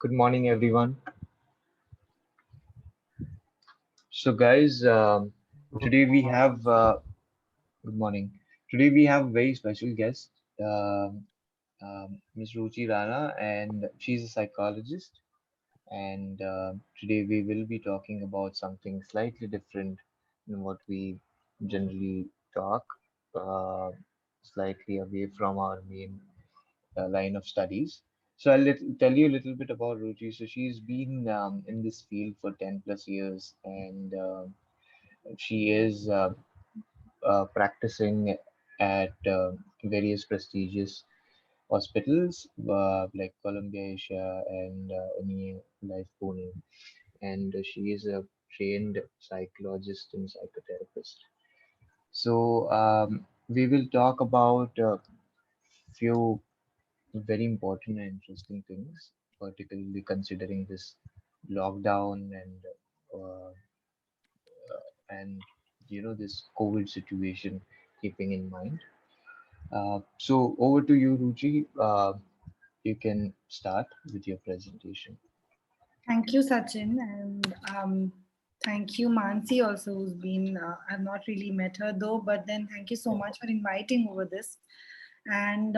Good morning, everyone. So, guys, today we have good morning. Today we have a very special guest, Ms. Ruchi Rana, and she's a psychologist. And today we will be talking about something slightly different than what we generally talk, uh, slightly away from our main line of studies. So tell you a little bit about Ruchi. So she's been in this field for 10 plus years, and she is practicing at various prestigious hospitals like Columbia Asia and NEA Life Pune. And she is a trained psychologist and psychotherapist. So we will talk about a few very important and interesting things, particularly considering this lockdown uh, and this COVID situation, keeping in mind. So over to you, Ruchi. You can start with your presentation. Thank you, Sachin, and thank you, Mansi, also, who's been. I've not really met her though, but then thank you so much for inviting over this. And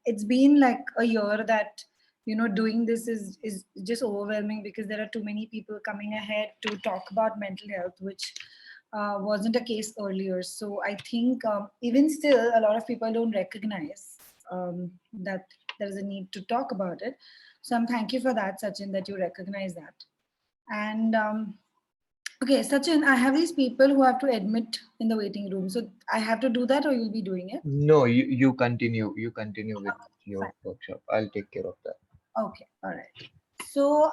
it's been like a year that doing this is just overwhelming because there are too many people coming ahead to talk about mental health, which wasn't a case earlier. So I think even still, a lot of people don't recognize that there is a need to talk about it. So I'm thank you for that, Sachin, that you recognize that. And okay, Sachin, I have these people who have to admit in the waiting room. So I have to do that, or you'll be doing it? No, you continue. You continue with Fine. your workshop. I'll take care of that. Okay, all right. So,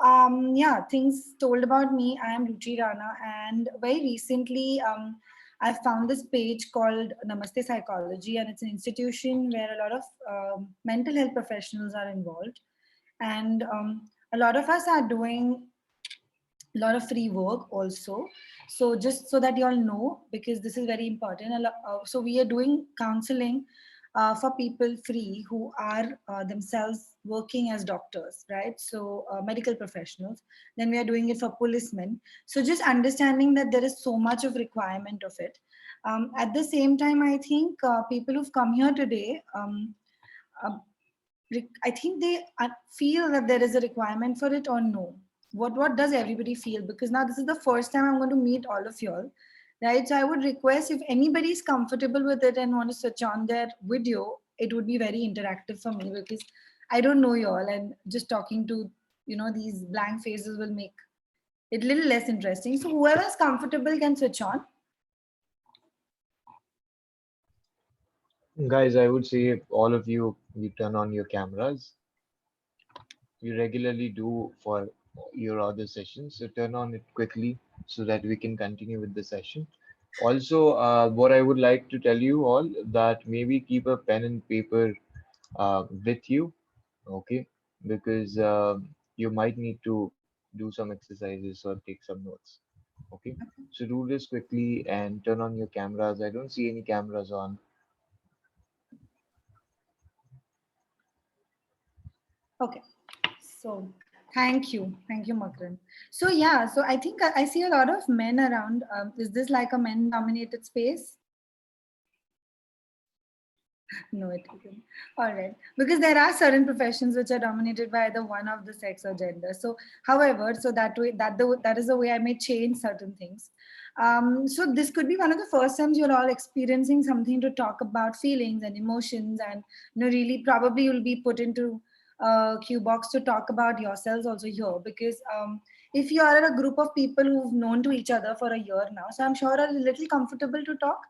yeah, things told about me. I am Ruchi Rana, and very recently, I found this page called Namaste Psychology, and it's an institution where a lot of mental health professionals are involved, and a lot of us are doing a lot of free work also. So just so that you all know, because this is very important, so we are doing counseling for people free who are themselves working as doctors, right? So medical professionals. Then we are doing it for policemen. So just understanding that there is so much of requirement of it. At the same time, I think people who've come here today, uh, I think they feel that there is a requirement for it or no. What does everybody feel? Because now this is the first time I'm going to meet all of y'all, right? So I would request if anybody is comfortable with it and want to switch on their video, it would be very interactive for me because I don't know y'all, and just talking to these blank faces will make it a little less interesting. So whoever's comfortable can switch on. Guys, I would say all of you turn on your cameras. You regularly do for your other sessions. So turn on it quickly so that we can continue with the session. Also, what I would like to tell you all that maybe keep a pen and paper with you, okay? Because you might need to do some exercises or take some notes, okay? So do this quickly and turn on your cameras. I don't see any cameras on. Okay. So thank you, Makran. So yeah, so I think I see a lot of men around. Is this like a men-dominated space? No, it isn't. All right, because there are certain professions which are dominated by either one of the sex or gender. So, however, so that is the way I may change certain things. So this could be one of the first times you're all experiencing something to talk about feelings and emotions, and really probably you'll be put into a Q box to talk about yourselves also here because if you are in a group of people who've known to each other for a year now, so I'm sure are a little comfortable to talk.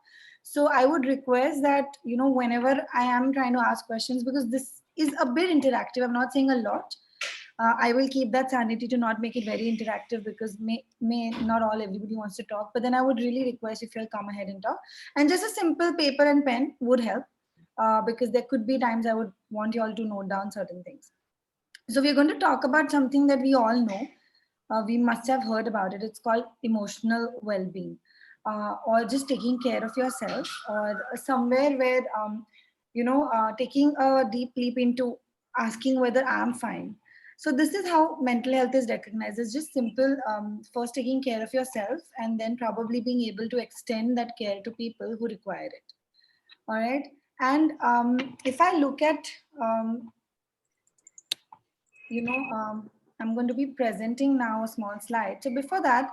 So I would request that whenever I am trying to ask questions, because this is a bit interactive, I'm not saying a lot. I will keep that sanity to not make it very interactive because may not all everybody wants to talk. But then I would really request if you'll come ahead and talk. And just a simple paper and pen would help because there could be times I would want you all to note down certain things. So we're going to talk about something that we all know. We must have heard about it. It's called emotional well-being, or just taking care of yourself, or somewhere where taking a deep leap into asking whether I'm fine. So this is how mental health is recognized. It's just simple, first taking care of yourself and then probably being able to extend that care to people who require it. All right. And if I look at, um, I'm going to be presenting now a small slide. So before that,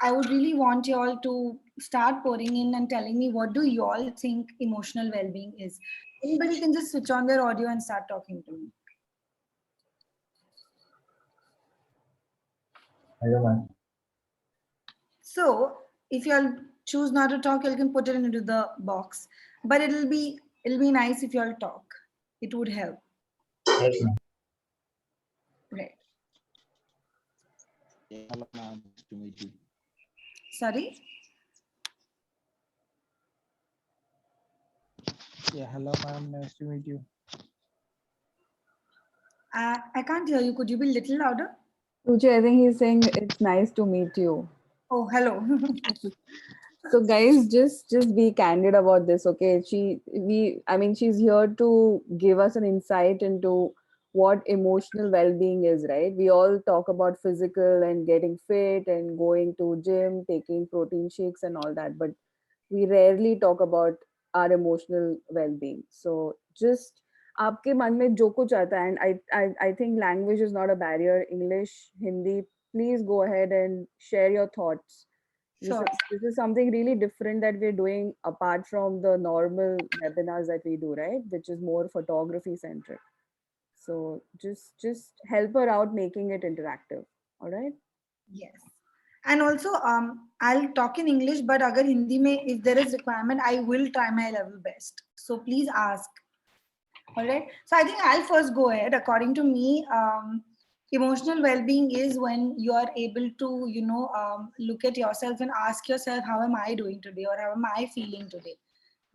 I would really want you all to start pouring in and telling me what do you all think emotional well-being is. Anybody can just switch on their audio and start talking to me. I don't know. So if you all choose not to talk, you can put it into the box. But it'll be nice if you all talk. It would help. Yes, ma'am. Right. Yeah, hello, ma'am. Nice to meet you. Sorry? Yeah, hello, ma'am. Nice to meet you. I can't hear you. Could you be a little louder? Ruchi, I think he's saying it's nice to meet you. Oh, hello. So guys, just be candid about this, okay? I mean, she's here to give us an insight into what emotional well-being is, right? We all talk about physical and getting fit and going to gym, taking protein shakes and all that, but we rarely talk about our emotional well-being. So just आपके मन में जो कुछ आता है, and I think language is not a barrier. English, Hindi, please go ahead and share your thoughts. Sure. This is something really different that we're doing apart from the normal webinars that we do, right? Which is more photography centric. So just help her out making it interactive. All right. Yes. And also, I'll talk in English, but agar Hindi mein, if there is requirement, I will try my level best. So please ask. All right. So I think I'll first go ahead. According to me, emotional well-being is when you are able to, look at yourself and ask yourself, how am I doing today, or how am I feeling today?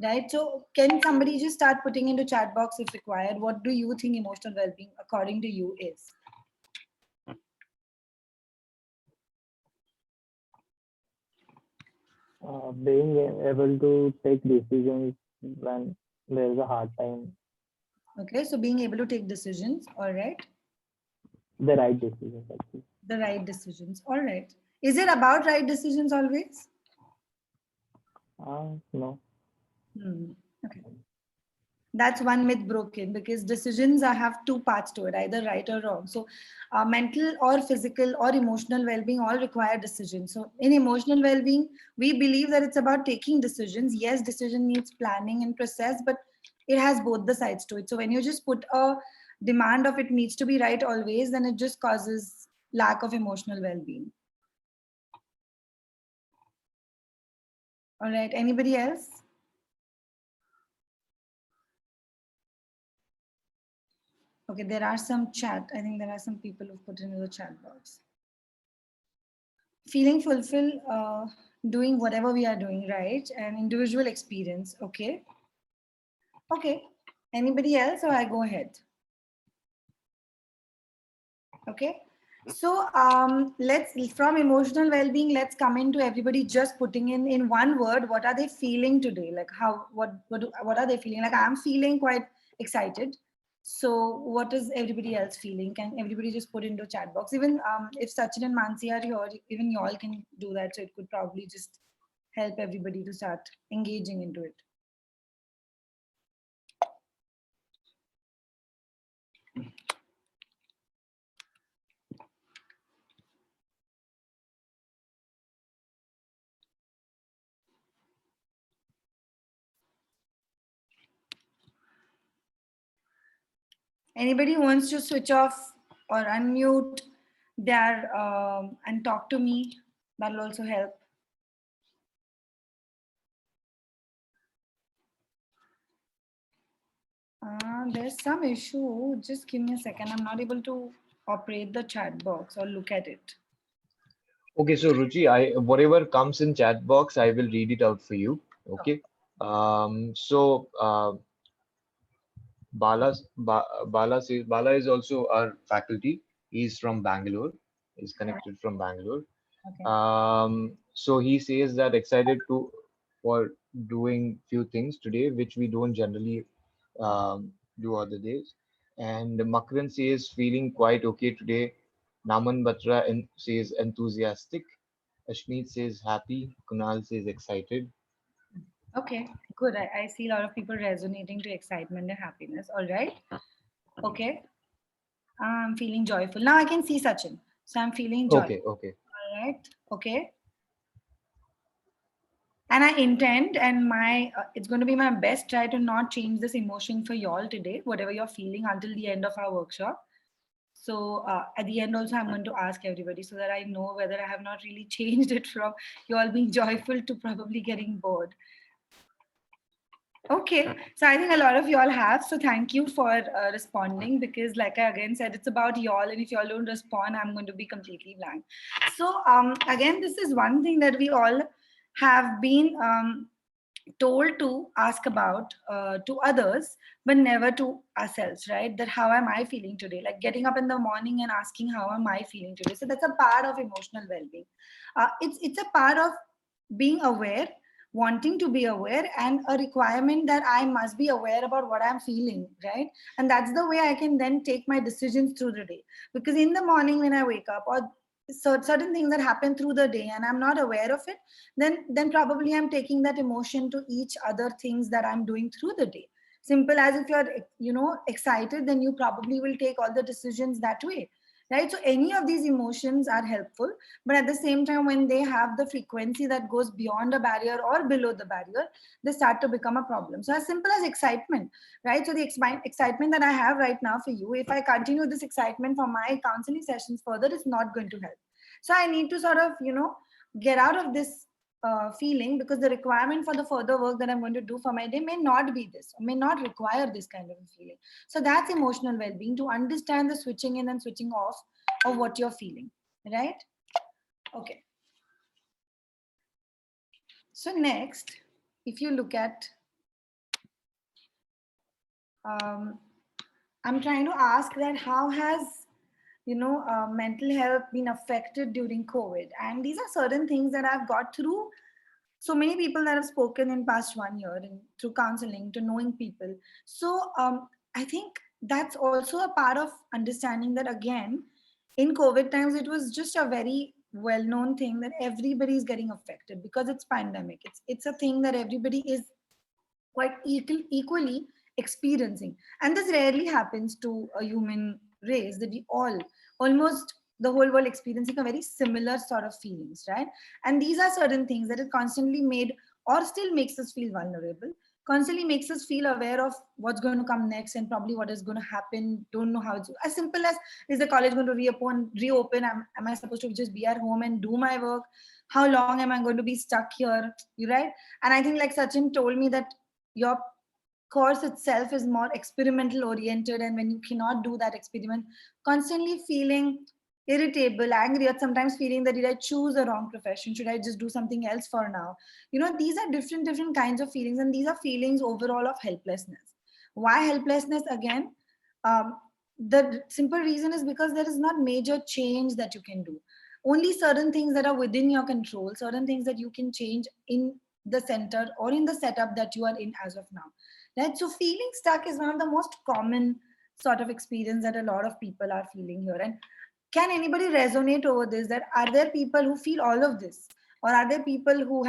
Right. So can somebody just start putting into chat box if required? What do you think emotional well-being, according to you, is? Being able to take decisions when there's a hard time, Okay. So being able to take decisions. All right. the right decisions actually. The right decisions. All right. Is it about right decisions always? No. Okay. That's one myth broken, because decisions have two parts to it, either right or wrong. So mental or physical or emotional well-being all require decisions. So in emotional well-being, we believe that it's about taking decisions. Yes, decision needs planning and process, but it has both the sides to it. So when you just put a demand of it needs to be right always, then it just causes lack of emotional well-being. All right. Anybody else? Okay, there are some chat. I think there are some people who put into the chat box. Feeling fulfilled, doing whatever we are doing, right? An individual experience. Okay. Okay. Anybody else, or I go ahead? Okay. So let's, from emotional well-being, let's come into everybody just putting in one word, what are they feeling today? Like what are they feeling? Like I'm feeling quite excited. So what is everybody else feeling? Can everybody just put into chat box? Even if Sachin and Mansi are here, even y'all can do that. So it could probably just help everybody to start engaging into it. Anybody who wants to switch off or unmute their and talk to me, that'll also help. There's some issue. Just give me a second. I'm not able to operate the chat box or look at it. Okay, so Ruchi, whatever comes in chat box, I will read it out for you. Okay. Bala is also our faculty. He's from Bangalore. He's connected from Bangalore. Okay. So he says that excited for doing few things today, which we don't generally do other days. And Makran says feeling quite okay today. Naman Batra says enthusiastic. Ashmeet says happy. Kunal says excited. Okay, good. I see a lot of people resonating to excitement and happiness. All right. Okay. I'm feeling joyful. Now I can see Sachin. So I'm feeling joyful. Okay, okay. All right. Okay. And I intend, and my it's going to be my best try to not change this emotion for y'all today, whatever you're feeling until the end of our workshop. So at the end also, I'm going to ask everybody so that I know whether I have not really changed it from you all being joyful to probably getting bored. Okay, so I think a lot of y'all have. So thank you for responding, because, like I again said, it's about y'all, and if y'all don't respond, I'm going to be completely blank. So again, this is one thing that we all have been told to ask about to others, but never to ourselves, right? That how am I feeling today? Like getting up in the morning and asking how am I feeling today. So that's a part of emotional well-being. It's a part of being aware, wanting to be aware, and a requirement that I must be aware about what I'm feeling, right? And that's the way I can then take my decisions through the day. Because in the morning when I wake up, or certain things that happen through the day and I'm not aware of it, then probably I'm taking that emotion to each other things that I'm doing through the day. Simple as, if you're excited, then you probably will take all the decisions that way, right? So any of these emotions are helpful, but at the same time, when they have the frequency that goes beyond a barrier or below the barrier, they start to become a problem. So as simple as excitement, right? So the excitement that I have right now for you, if I continue this excitement for my counseling sessions further, it's not going to help. So I need to sort of get out of this feeling, because the requirement for the further work that I'm going to do for my day may not be this, or may not require this kind of a feeling. So that's emotional well-being, to understand the switching in and switching off of what you're feeling, right? Okay. So next, if you look at, I'm trying to ask that how has mental health been affected during COVID? And these are certain things that I've got through so many people that have spoken in past 1 year, and through counseling, to knowing people. So I think that's also a part of understanding that, again, in COVID times, it was just a very well-known thing that everybody is getting affected because it's pandemic. It's a thing that everybody is quite equally experiencing, and this rarely happens to a human race, that we all, almost the whole world, experiencing a very similar sort of feelings, right? And these are certain things that it constantly made, or still makes us feel vulnerable, constantly makes us feel aware of what's going to come next, and probably what is going to happen, don't know how. It's as simple as, is the college going to reopen? Am I supposed to just be at home and do my work? How long am I going to be stuck here? You right? And I think, like Sachin told me, that your course itself is more experimental oriented, and when you cannot do that experiment, constantly feeling irritable, angry, or sometimes feeling that, did I choose the wrong profession, should I just do something else for now? These are different kinds of feelings, and these are feelings overall of helplessness. Why helplessness? Again, the simple reason is because there is not major change that you can do. Only certain things that are within your control, certain things that you can change in the center or in the setup that you are in as of now, right? So feeling stuck is one of the most common sort of experience that a lot of people are feeling here. And can anybody resonate over this, that are there people who feel all of this, or are there people who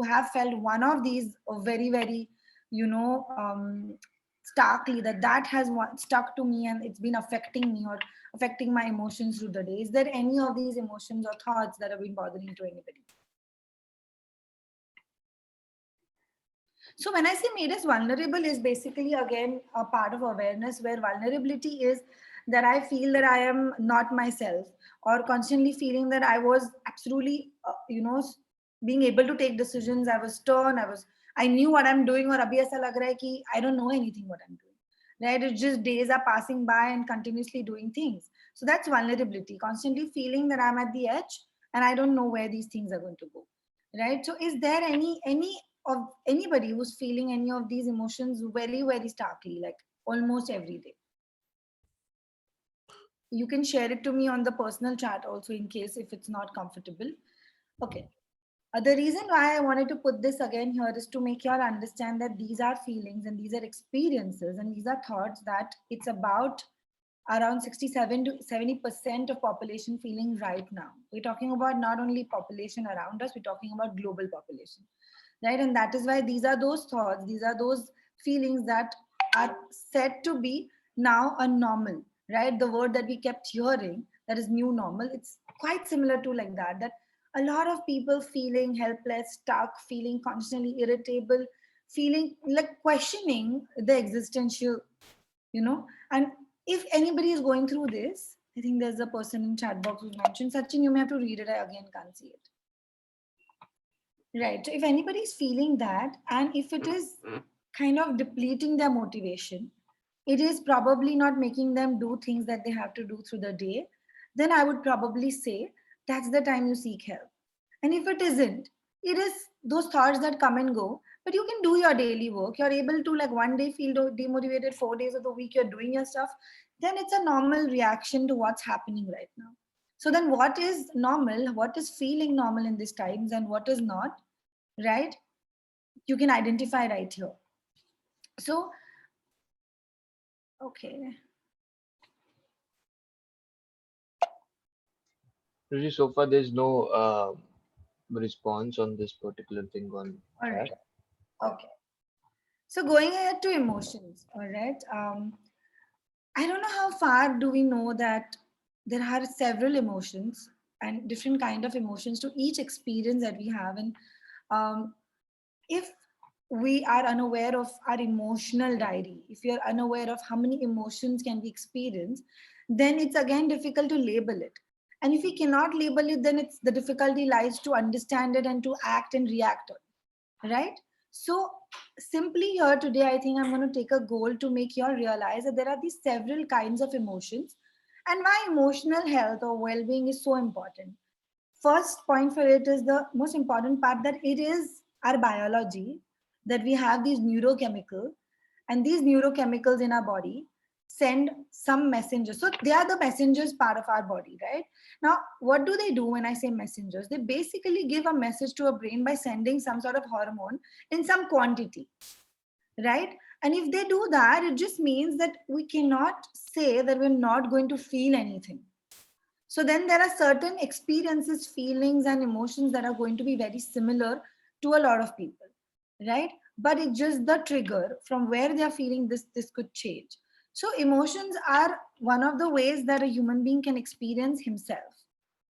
have felt one of these very, very you know um, starkly, that has stuck to me, and it's been affecting me or affecting my emotions through the day? Is there any of these emotions or thoughts that have been bothering to anybody? So when I say made us vulnerable, is basically, again, a part of awareness, where vulnerability is that I feel that I am not myself, or constantly feeling that I was absolutely, being able to take decisions. I was stern. I knew what I'm doing, or abhi aisa lag raha hai ki I don't know anything what I'm doing. Right? It's just days are passing by and continuously doing things. So that's vulnerability, constantly feeling that I'm at the edge and I don't know where these things are going to go. Right? So is there any of anybody who's feeling any of these emotions very, very starkly, like almost every day? You can share it to me on the personal chat also, in case if it's not comfortable. Okay. The reason why I wanted to put this again here is to make you all understand that these are feelings and these are experiences and these are thoughts that it's about around 67 to 70% of population feeling right now. We're talking about not only population around us, we're talking about global population, right? And that is why these are those thoughts, these are those feelings that are said to be now a normal, right? The word that we kept hearing, that is new normal, it's quite similar to like that a lot of people feeling helpless, stuck, feeling constantly irritable, feeling like questioning the existential, and if anybody is going through this, I think there's a person in chat box who's mentioned, Sachin, you may have to read it, I again can't see it. Right, so if anybody is feeling that, and if it is kind of depleting their motivation, it is probably not making them do things that they have to do through the day, then I would probably say that's the time you seek help. And if it isn't, it is those thoughts that come and go, but you can do your daily work. You're able to, like, one day feel demotivated, 4 days of the week you're doing your stuff, then it's a normal reaction to what's happening right now. So then what is normal, what is feeling normal in these times and what is not, right? You can identify right here. So, okay. Ruchi, so far there's no response on this particular thing on All right. chat. Okay. So going ahead to emotions, all right. I don't know how far do we know that there are several emotions and different kind of emotions to each experience that we have, and if we are unaware of our emotional diary, if we are unaware of how many emotions can we experience, then it's again difficult to label it. And if we cannot label it, then it's the difficulty lies to understand it and to act and react on it, right? So simply here today, I think I'm going to take a goal to make you all realize that there are these several kinds of emotions and why emotional health or well-being is so important. First point for it is the most important part, that it is our biology, that we have these neurochemical, and these neurochemicals in our body send some messengers. So they are the messengers part of our body, right? Now, what do they do when I say messengers? They basically give a message to a brain by sending some sort of hormone in some quantity, right? And if they do that, it just means that we cannot say that we're not going to feel anything. So then there are certain experiences, feelings, and emotions that are going to be very similar to a lot of people, right? But it's just the trigger from where they are feeling this could change. So emotions are one of the ways that a human being can experience himself,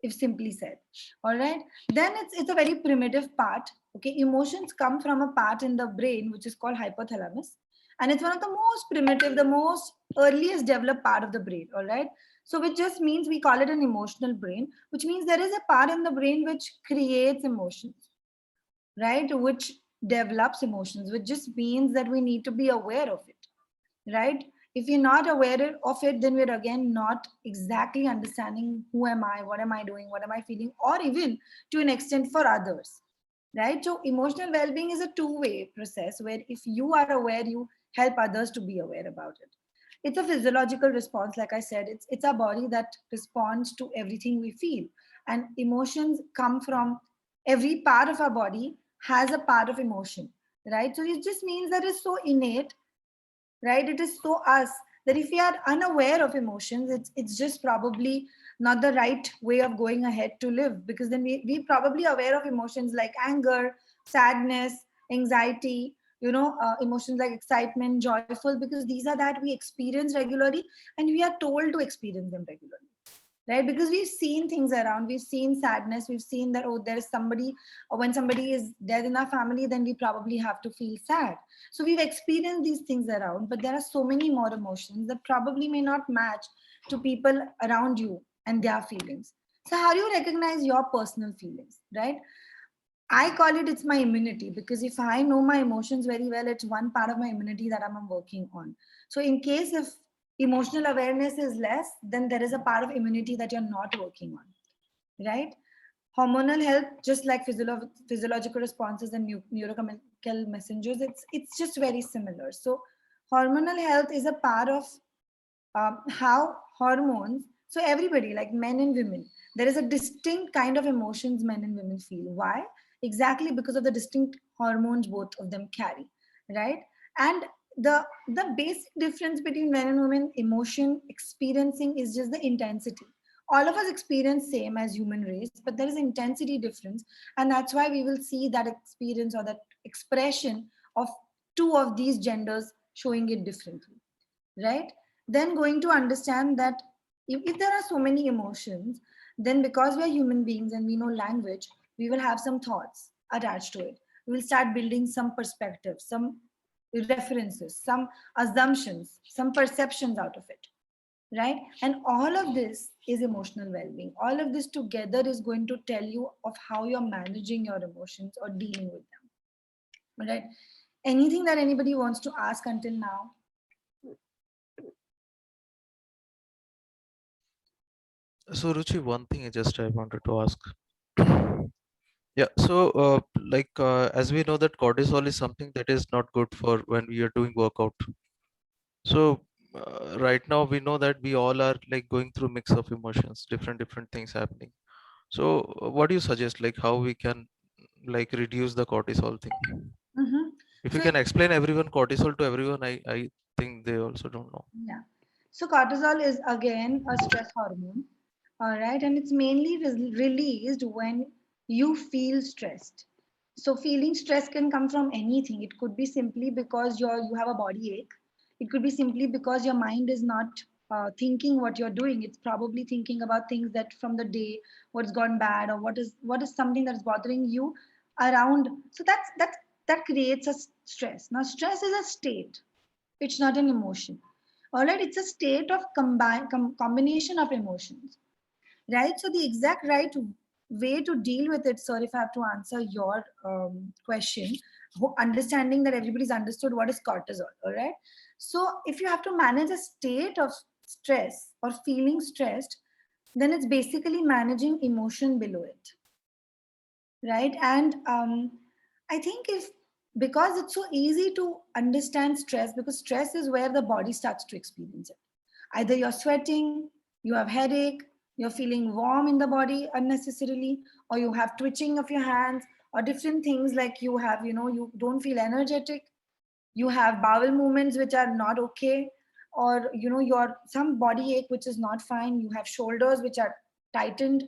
if simply said. All right. Then it's a very primitive part. Okay. Emotions come from a part in the brain which is called hypothalamus. And it's one of the most primitive, the most earliest developed part of the brain. All right. So which just means we call it an emotional brain, which means there is a part in the brain which creates emotions, right? Which develops emotions, which just means that we need to be aware of it, right? If you're not aware of it, then we're again not exactly understanding who am I, what am I doing, what am I feeling, or even to an extent for others, right? So emotional well-being is a two-way process where if you are aware, you help others to be aware about it. It's a physiological response. Like I said, it's our body that responds to everything we feel, and emotions come from every part of our body has a part of emotion, right? So it just means that it's so innate, right? It is so us that if we are unaware of emotions, it's just probably not the right way of going ahead to live, because then we probably aware of emotions like anger, sadness, anxiety, emotions like excitement, joyful, because these are that we experience regularly and we are told to experience them regularly, right? Because we've seen things around, we've seen sadness, we've seen that, oh, there is somebody, or when somebody is dead in our family, then we probably have to feel sad. So we've experienced these things around, but there are so many more emotions that probably may not match to people around you and their feelings. So how do you recognize your personal feelings, right? I call it, it's my immunity, because if I know my emotions very well, it's one part of my immunity that I'm working on. So in case if emotional awareness is less, then there is a part of immunity that you're not working on, right? Hormonal health, just like physiological responses and neurochemical messengers, it's just very similar. So hormonal health is a part of how hormones, so everybody, like men and women, there is a distinct kind of emotions men and women feel. Why? exactly because of the distinct hormones both of them carry, right? And the basic difference between men and women emotion experiencing is just the intensity. All of us experience same as human race, but there is intensity difference, and that's why we will see that experience or that expression of two of these genders showing it differently, right? Then going to understand that if there are so many emotions, then because we are human beings and we know language, we will have some thoughts attached to it. We will start building some perspectives, some references, some assumptions, some perceptions out of it, right? And all of this is emotional well-being. All of this together is going to tell you of how you're managing your emotions or dealing with them, right? Anything that anybody wants to ask until now? So Ruchi, one thing I wanted to ask. Yeah, so as we know that cortisol is something that is not good for when we are doing workout. So right now we know that we all are like going through mix of emotions, different things happening. So what do you suggest, like how we can like reduce the cortisol thing? Mm-hmm. If you So can explain everyone cortisol to everyone, I think they also don't know. yeah. So cortisol is again a stress hormone. All right. And it's mainly released when you feel stressed. So feeling stress can come from anything. It could be simply because you have a body ache. It could be simply because your mind is not thinking what you're doing. It's probably thinking about things that from the day, what's gone bad, or what is something that's bothering you around. So that creates a stress. Now stress is a state. It's not an emotion. All right, it's a state of combination of emotions, right? So the exact right way to deal with it, sir, if I have to answer your question, understanding that everybody's understood what is cortisol, all right? So if you have to manage a state of stress or feeling stressed, then it's basically managing emotion below it, right? And I think if because it's so easy to understand stress, because stress is where the body starts to experience it. Either you're sweating, you have headache, you're feeling warm in the body unnecessarily, or you have twitching of your hands, or different things like you have, you don't feel energetic, you have bowel movements which are not okay, or your some body ache which is not fine, you have shoulders which are tightened.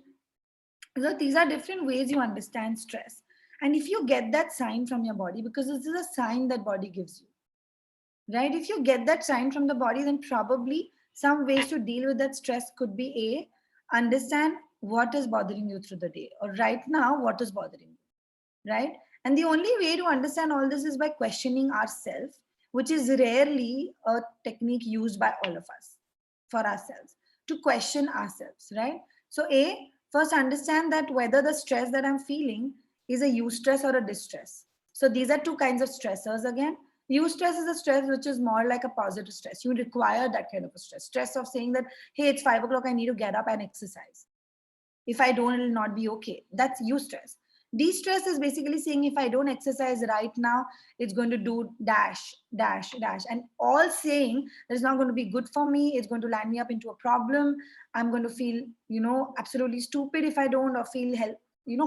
So these are different ways you understand stress. And if you get that sign from your body, because this is a sign that body gives you, right? If you get that sign from the body, then probably some ways to deal with that stress could be understand what is bothering you through the day, or right now, what is bothering you, right? And the only way to understand all this is by questioning ourselves, which is rarely a technique used by all of us for ourselves, to question ourselves, right? So, first understand that whether the stress that I'm feeling is a eustress or a distress. So, these are two kinds of stressors again. Eustress is a stress which is more like a positive stress. You require that kind of a stress. Stress of saying that, hey, it's 5 o'clock, I need to get up and exercise. If I don't, it'll not be okay. That's eustress. De-stress is basically saying if I don't exercise right now, it's going to do dash, dash, dash. And all saying that it's not going to be good for me. It's going to land me up into a problem. I'm going to feel, absolutely stupid if I don't, or feel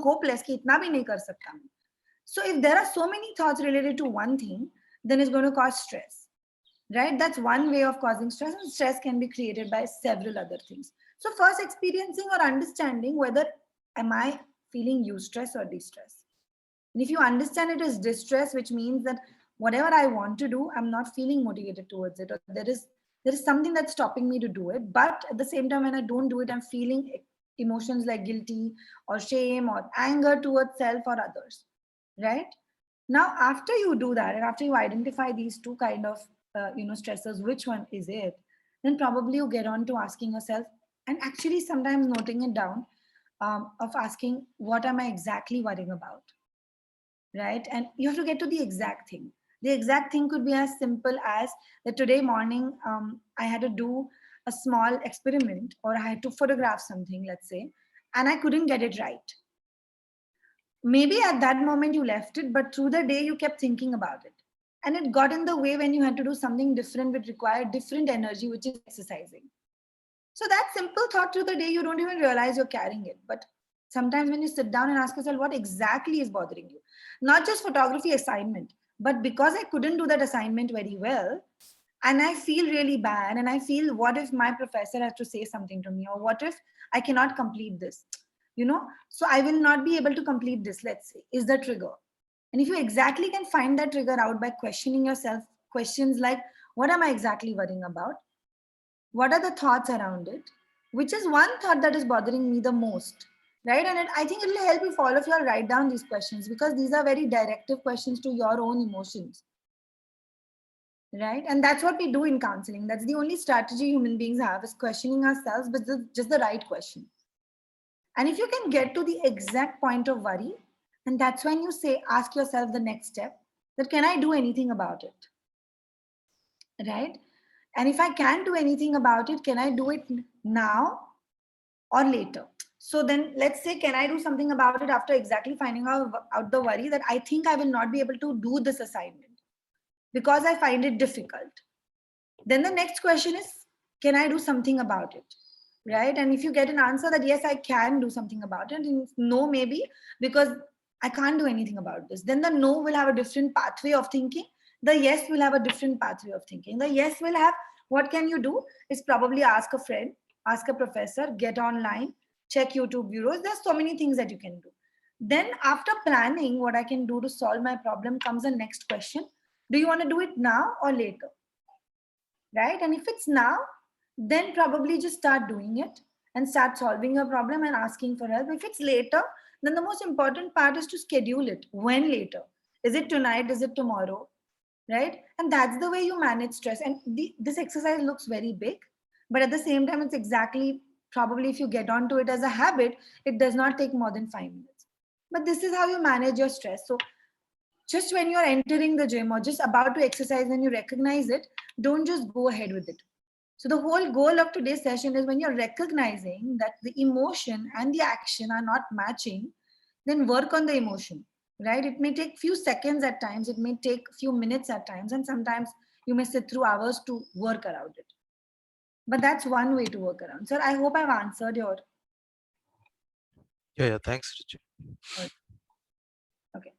hopeless. Ki itna bhi nahi kar sakta. So if there are so many thoughts related to one thing, then it's going to cause stress, right? That's one way of causing stress, and stress can be created by several other things. So first, experiencing or understanding whether am I feeling eustress or distress. And if you understand it as distress, which means that whatever I want to do, I'm not feeling motivated towards it, or there is something that's stopping me to do it. But at the same time, when I don't do it, I'm feeling emotions like guilty or shame or anger towards self or others, right? Now after you do that, and after you identify these two kind of stressors, which one is it, then probably you get on to asking yourself, and actually sometimes noting it down, of asking, what am I exactly worrying about, right? And you have to get to the exact thing. The exact thing could be as simple as that today morning, I had to do a small experiment, or I had to photograph something, let's say, and I couldn't get it right. Maybe at that moment you left it, but through the day you kept thinking about it, and it got in the way when you had to do something different which required different energy, which is exercising. So that simple thought through the day, you don't even realize you're carrying it, but Sometimes when you sit down and ask yourself what exactly is bothering you, not just photography assignment, but because I couldn't do that assignment very well, and I feel really bad, and I feel, what if my professor has to say something to me, or what if I cannot complete this, so I will not be able to complete this, let's say, is the trigger. And if you exactly can find that trigger out by questioning yourself, questions like, what am I exactly worrying about? What are the thoughts around it? Which is one thought that is bothering me the most, right? And I think it will help if all of you all write down these questions, because these are very directive questions to your own emotions, right? And that's what we do in counseling. That's the only strategy human beings have, is questioning ourselves, but just the right question. And if you can get to the exact point of worry, and that's when you say, ask yourself the next step, that can I do anything about it, right? And if I can't do anything about it, can I do it now or later? So then let's say, can I do something about it after exactly finding out the worry that I think I will not be able to do this assignment because I find it difficult? Then the next question is, can I do something about it? Right? And if you get an answer that yes, I can do something about it, and no, maybe because I can't do anything about this, then the no will have a different pathway of thinking. The yes will have a different pathway of thinking. The yes will have, what can you do? Is probably ask a friend, ask a professor, get online, check YouTube videos. There's so many things that you can do. Then after planning what I can do to solve my problem comes the next question. Do you want to do it now or later? Right? And if it's now, then probably just start doing it and start solving your problem and asking for help. If it's later, then the most important part is to schedule it. When later? Is it tonight? Is it tomorrow? Right? And that's the way you manage stress. And this exercise looks very big, but at the same time, it's exactly, probably if you get onto it as a habit, it does not take more than 5 minutes. But this is how you manage your stress. So just when you're entering the gym or just about to exercise, when you recognize it, don't just go ahead with it. So the whole goal of today's session is, when you're recognizing that the emotion and the action are not matching, then work on the emotion, right? It may take few seconds at times, it may take few minutes at times, and sometimes you may sit through hours to work around it. But that's one way to work around. Sir, I hope I've answered your. Yeah, thanks, Ruchi. Okay.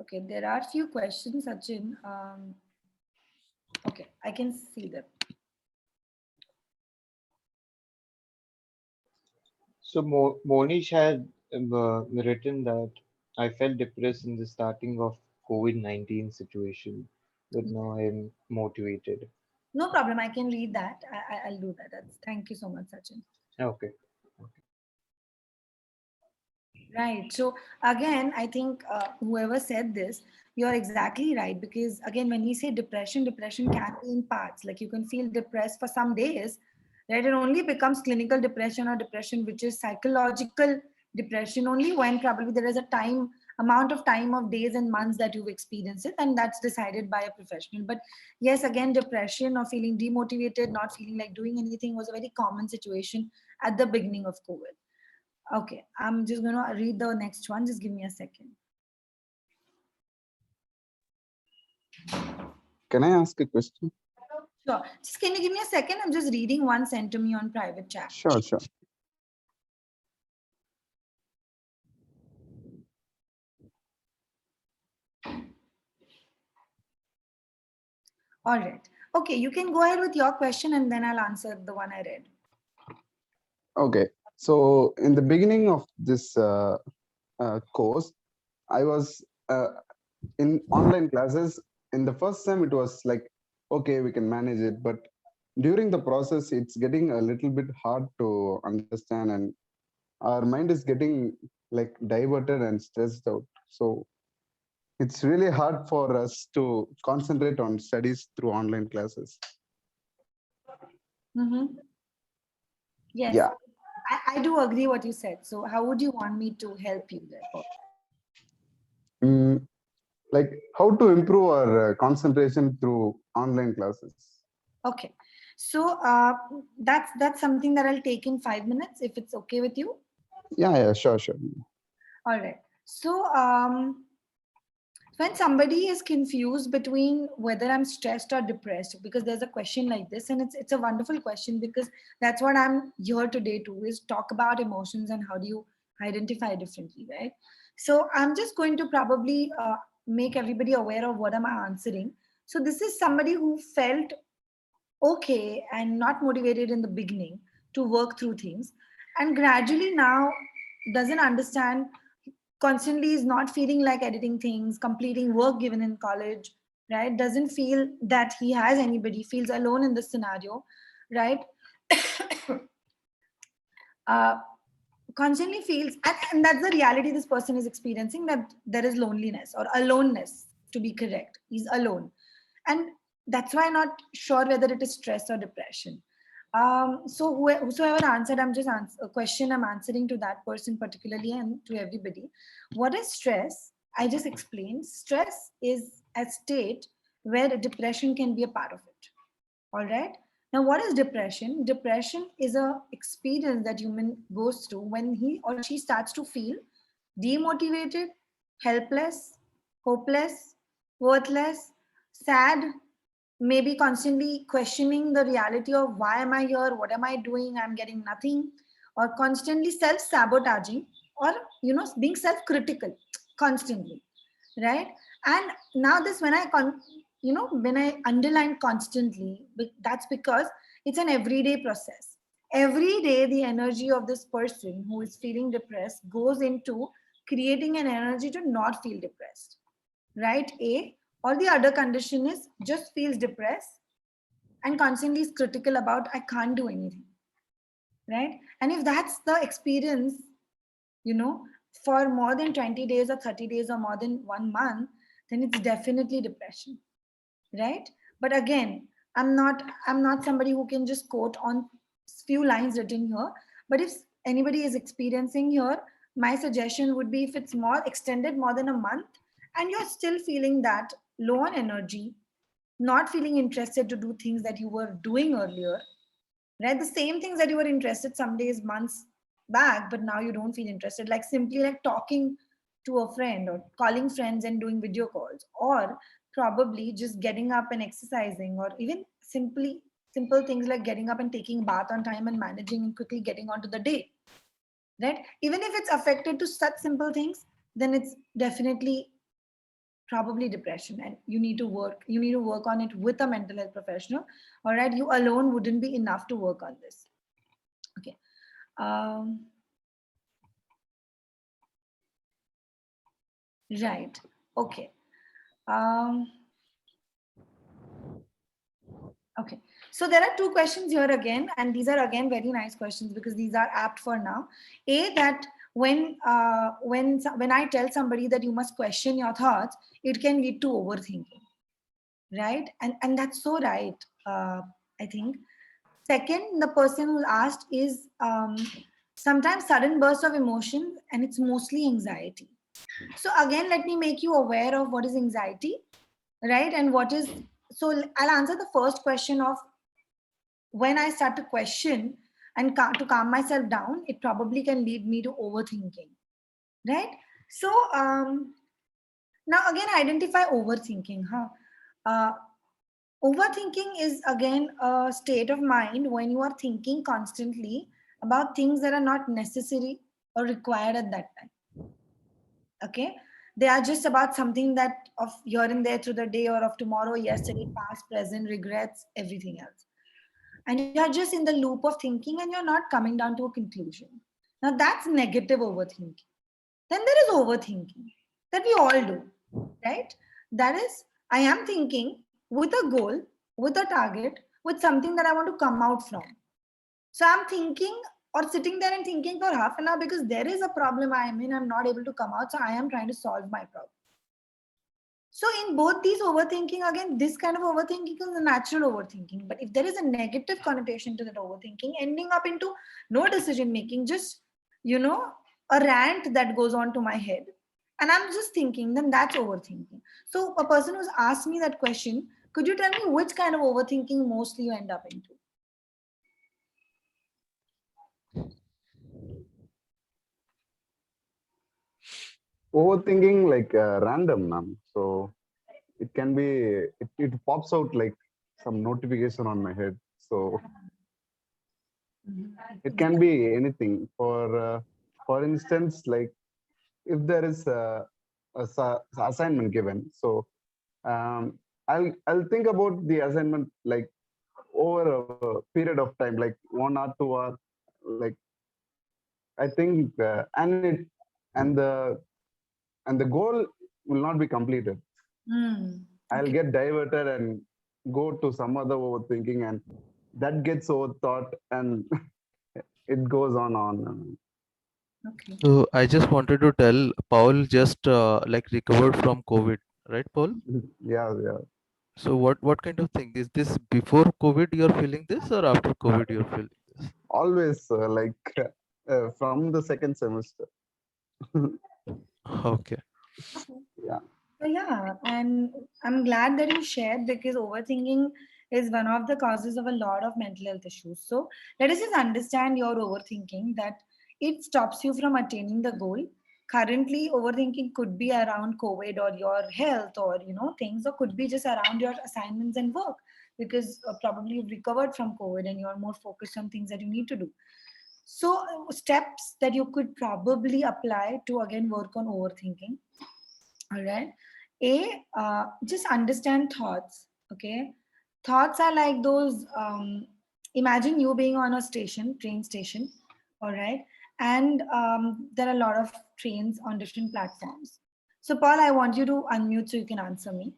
Okay, there are few questions, Sachin. Okay, I can see them. So Monish had written that I felt depressed in the starting of COVID-19 situation, but now I am motivated. No problem. I can read that. I'll do that. Thank you so much, Sachin. Okay. Right. So again, I think whoever said this, you're exactly right. Because again, when we say depression, depression can be in parts. Like you can feel depressed for some days, right? It only becomes clinical depression or depression, which is psychological depression, only when probably there is a amount of time of days and months that you've experienced it, and that's decided by a professional. But yes, again, depression or feeling demotivated, not feeling like doing anything was a very common situation at the beginning of COVID. Okay, I'm just going to read the next one. Just give me a second. Can I ask a question? Sure. Just can you give me a second? I'm just reading one sent to me on private chat. Sure. All right. Okay, you can go ahead with your question and then I'll answer the one I read. Okay. So in the beginning of this course, I was in online classes. In the first time, it was like, okay, we can manage it. But during the process, it's getting a little bit hard to understand, and our mind is getting like diverted and stressed out. So it's really hard for us to concentrate on studies through online classes. Mm-hmm. Yes. Yeah. I do agree what you said. So how would you want me to help you there? Like how to improve our concentration through online classes. Okay. So that's something that I'll take in 5 minutes, if it's okay with you. Yeah, sure. All right. So When somebody is confused between whether I'm stressed or depressed, because there's a question like this, and it's a wonderful question, because that's what I'm here today to, is talk about emotions and how do you identify differently, right? So I'm just going to probably make everybody aware of what am I answering. So this is somebody who felt okay and not motivated in the beginning to work through things, and gradually now doesn't understand, constantly is not feeling like editing things, completing work given in college, right? Doesn't feel that he has anybody, feels alone in this scenario, right? uh, Constantly feels, and that's the reality this person is experiencing, that there is loneliness or aloneness, to be correct. He's alone. And that's why I'm not sure whether it is stress or depression. So whosoever answered, I'm just a question I'm answering to that person particularly and to everybody. What is stress? I just explained. Stress is a state where depression can be a part of it. All right. Now, what is depression? Depression is a experience that human goes through when he or she starts to feel demotivated, helpless, hopeless, worthless, sad, maybe constantly questioning the reality of why am I here, what am I doing, I'm getting nothing, or constantly self-sabotaging, or being self-critical constantly, right? And now this, when when I underline constantly, that's because it's an everyday process. Every day the energy of this person who is feeling depressed goes into creating an energy to not feel depressed, right? A, or the other condition is just feels depressed and constantly is critical about I can't do anything, right? And if that's the experience, you know for more than 20 days or 30 days or more than 1 month, then it's definitely depression, right? But again, I'm not somebody who can just quote on few lines written here. But if anybody is experiencing here, my suggestion would be, if it's more extended, more than a month, and you're still feeling that low on energy, not feeling interested to do things that you were doing earlier, right? The same things that you were interested some days, months back, but now you don't feel interested, like simply like talking to a friend or calling friends and doing video calls, or probably just getting up and exercising, or even simple things like getting up and taking a bath on time and managing and quickly getting onto the day, right? Even if it's affected to such simple things, then it's definitely probably depression, and you need to work on it with a mental health professional. All right, you alone wouldn't be enough to work on this. Okay. um right. Okay. um okay, so there are two questions here again, and these are again very nice questions, because these are apt for now. A, that when I tell somebody that you must question your thoughts, it can lead to overthinking, right? And that's so right. I think. Second, the person who asked is, sometimes sudden burst of emotion, and it's mostly anxiety. So again, let me make you aware of what is anxiety, right? And what is, so I'll answer the first question of, when I start to question and to calm myself down, it probably can lead me to overthinking, right? So now again, identify overthinking, huh? Uh, Overthinking is again a state of mind when you are thinking constantly about things that are not necessary or required at that time. Okay. They are just about something that of here and there through the day, or of tomorrow, yesterday, past, present, regrets, everything else. And you're just in the loop of thinking and you're not coming down to a conclusion. Now that's negative overthinking. Then there is overthinking that we all do, right? That is, I am thinking with a goal, with a target, with something that I want to come out from. So I'm thinking or sitting there and thinking for half an hour because there is a problem I am in, I'm not able to come out. So I am trying to solve my problem. So in both these overthinking, again, this kind of overthinking is a natural overthinking. But if there is a negative connotation to that overthinking, ending up into no decision making, just, a rant that goes on to my head, and I'm just thinking, then that's overthinking. So a person who's asked me that question, could you tell me which kind of overthinking mostly you end up into? overthinking like random, ma'am. So it can be, it pops out like some notification on my head. So it can be anything. For instance, like if there is a assignment given, so um, I'll think about the assignment like over a period of time, like 1 or 2 hours. Like I think, and the goal will not be completed. Hmm. I'll Okay. get diverted and go to some other overthinking, and that gets overthought, and it goes on. Okay. So I just wanted to tell Paul just like recovered from COVID, right, Paul? Yeah, yeah. So what kind of thing is this? Before COVID, you're feeling this, or after COVID, you're feeling this? Always from the second semester. Okay. Yeah. So yeah, and I'm glad that you shared because overthinking is one of the causes of a lot of mental health issues. So let us just understand your overthinking that it stops you from attaining the goal. Currently, overthinking could be around COVID or your health or things, or could be just around your assignments and work because probably you've recovered from COVID and you're more focused on things that you need to do. So steps that you could probably apply to again work on overthinking. All right. Just understand thoughts. Okay. Thoughts are like those. Imagine you being on a station, train station. All right. And there are a lot of trains on different platforms. So, Paul, I want you to unmute so you can answer me.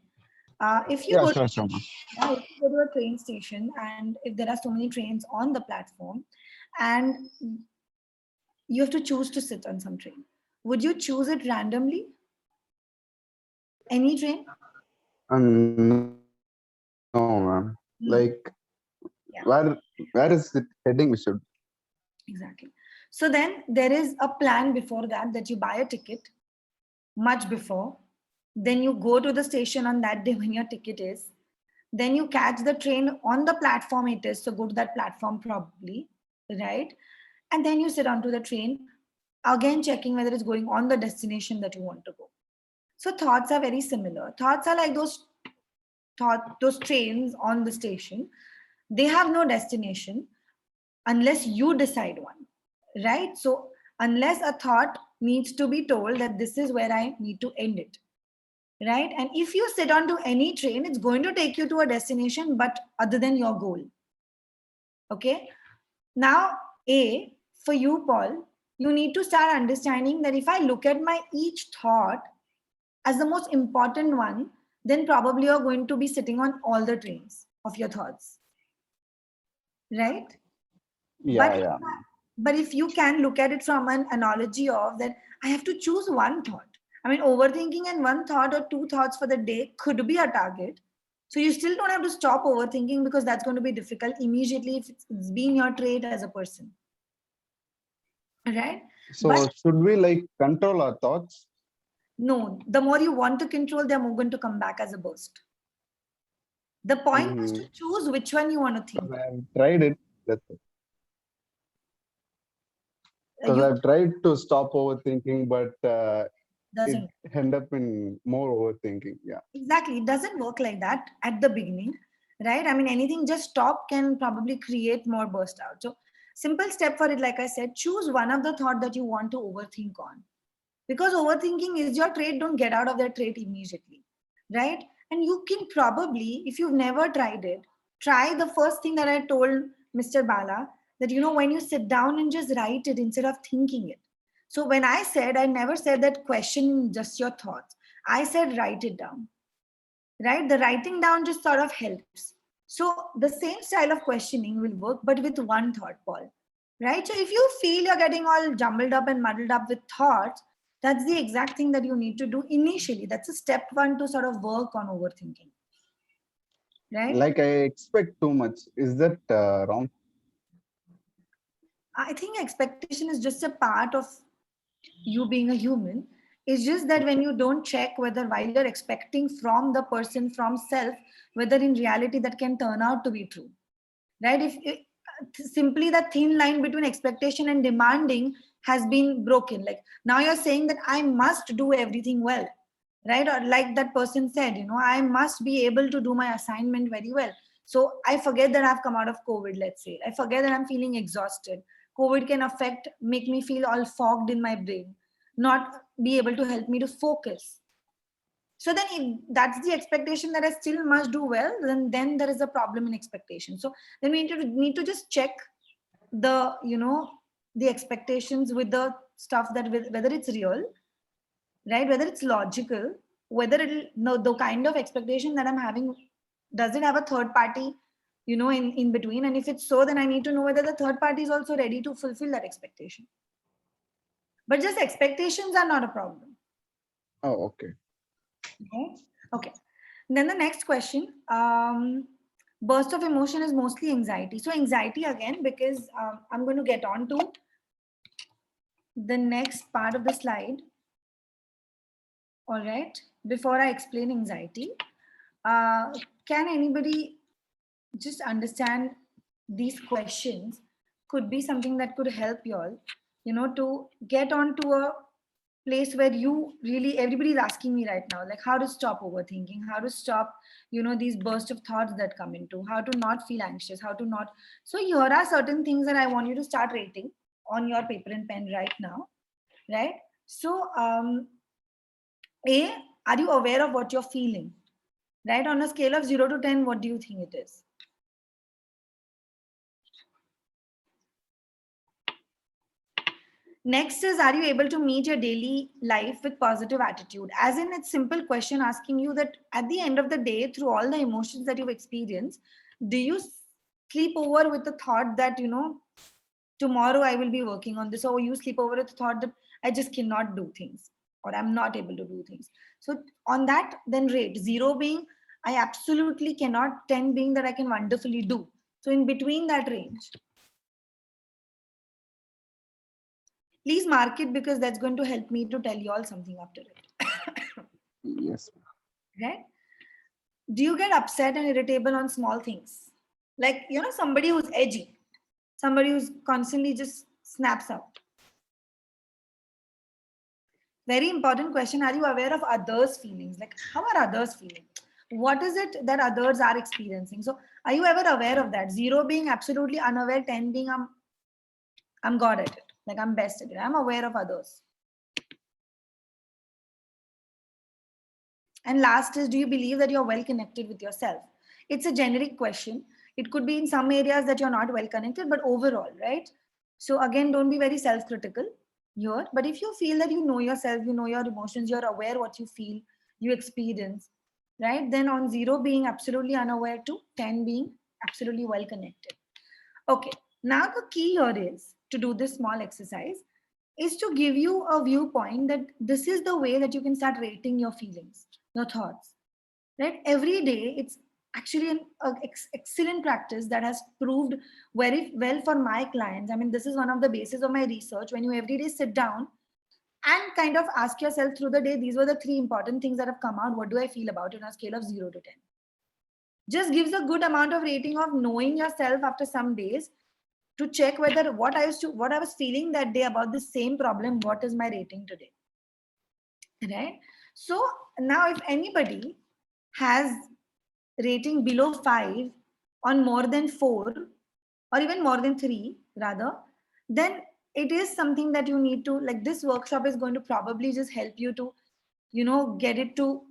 If you Yeah, go sure, sure. yeah, if you go to a train station and if there are so many trains on the platform and you have to choose to sit on some train, would you choose it randomly? Any train? No, ma'am. Like Hmm. Yeah. where is it heading? We should. Exactly. So then there is a plan before that you buy a ticket much before. Then you go to the station on that day when your ticket is. Then you catch the train on the platform it is. So go to that platform probably, right? And then you sit onto the train, again checking whether it's going on the destination that you want to go. So thoughts are very similar. Thoughts are like those trains on the station. They have no destination unless you decide one, right? So unless a thought needs to be told that this is where I need to end it, right? And if you sit onto any train, it's going to take you to a destination but other than your goal. Okay. Now, for you, Paul, you need to start understanding that if I look at my each thought as the most important one, then probably you're going to be sitting on all the trains of your thoughts, right? Yeah, But yeah. but if you can look at it from an analogy of that, I have to choose one thought. I mean, overthinking and one thought or two thoughts for the day could be a target. So you still don't have to stop overthinking because that's going to be difficult immediately if it's been your trait as a person, right? But So should we like control our thoughts? no, the more you want to control, they're more going to come back as a burst. The point is to Mm-hmm. choose which one you want to think. I've tried it. That's it. Because You I've tried to stop overthinking, but it doesn't end up in more overthinking. Yeah. exactly, it doesn't work like that at the beginning, right? I mean, anything just stop can probably create more burst out. So simple step for it, like I said, choose one of the thought that you want to overthink on, because overthinking is your trait. Don't get out of that trait immediately, right? And you can probably, if you've never tried it, try the first thing that I told Mr. Bala, that when you sit down and just write it instead of thinking it. So when I said, I never said that question just your thoughts, I said write it down, right? The writing down just sort of helps. So the same style of questioning will work, but with one thought, Paul, right? So if you feel you're getting all jumbled up and muddled up with thoughts, that's the exact thing that you need to do initially. That's a step one to sort of work on overthinking, right? Like I expect too much. Is that wrong? I think expectation is just a part of you being a human. It's just that when you don't check whether while you're expecting from the person from self, whether in reality that can turn out to be true, right? If simply the thin line between expectation and demanding has been broken. Like now you're saying that I must do everything well, right? Or like that person said, I must be able to do my assignment very well. So I forget that I've come out of COVID, let's say. I forget that I'm feeling exhausted. COVID can make me feel all fogged in my brain, not be able to help me to focus. So then if that's the expectation that I still must do well, then there is a problem in expectation. So then we need to just check the, the expectations with the stuff that whether it's real, right? Whether it's logical, whether the kind of expectation that I'm having, does it have a third party, in between? And if it's so, then I need to know whether the third party is also ready to fulfill that expectation. But just expectations are not a problem. Oh, okay. Okay. Then the next question, burst of emotion is mostly anxiety. So anxiety again, because I'm going to get on to the next part of the slide. All right. Before I explain anxiety, can anybody just understand these questions? Could be something that could help you all, to get onto a place where everybody's asking me right now, like how to stop overthinking, how to stop, these bursts of thoughts that come into, how to not feel anxious, how to not. So here are certain things that I want you to start rating on your paper and pen right now, right? So, A, are you aware of what you're feeling? Right? On a scale of 0 to 10, what do you think it is? Next is, are you able to meet your daily life with positive attitude? As in, it's simple question asking you that at the end of the day, through all the emotions that you've experienced, do you sleep over with the thought that, tomorrow I will be working on this, or you sleep over with the thought that I just cannot do things, or I'm not able to do things? So on that, then rate. 0 being, I absolutely cannot, 10 being that I can wonderfully do. So in between that range, please mark it, because that's going to help me to tell you all something after it. Yes. Okay. Do you get upset and irritable on small things? Like, somebody who's edgy, somebody who's constantly just snaps out. Very important question. Are you aware of others' feelings? Like, how are others feeling? What is it that others are experiencing? So are you ever aware of that? 0 being absolutely unaware, 10 being I'm God at it. Like I'm best at it. I'm aware of others. And last is, do you believe that you're well connected with yourself? It's a generic question. It could be in some areas that you're not well connected, but overall, right? So again, don't be very self-critical here. But if you feel that you know yourself, you know your emotions, you're aware what you feel, you experience, right? Then on 0 being absolutely unaware to 10 being absolutely well connected. Okay, now the key here is to do this small exercise is to give you a viewpoint that this is the way that you can start rating your feelings, your thoughts, right? Every day, it's actually an excellent practice that has proved very well for my clients. I mean, this is one of the bases of my research. When you every day sit down and kind of ask yourself through the day, these were the 3 important things that have come out. What do I feel about it on a scale of 0 to 10? Just gives a good amount of rating of knowing yourself after some days to check whether what I was feeling that day about the same problem, what is my rating today, right? So now if anybody has rating below 5 on more than 4 or even more than 3 rather, then it is something that you need to, like, this workshop is going to probably just help you to, get it to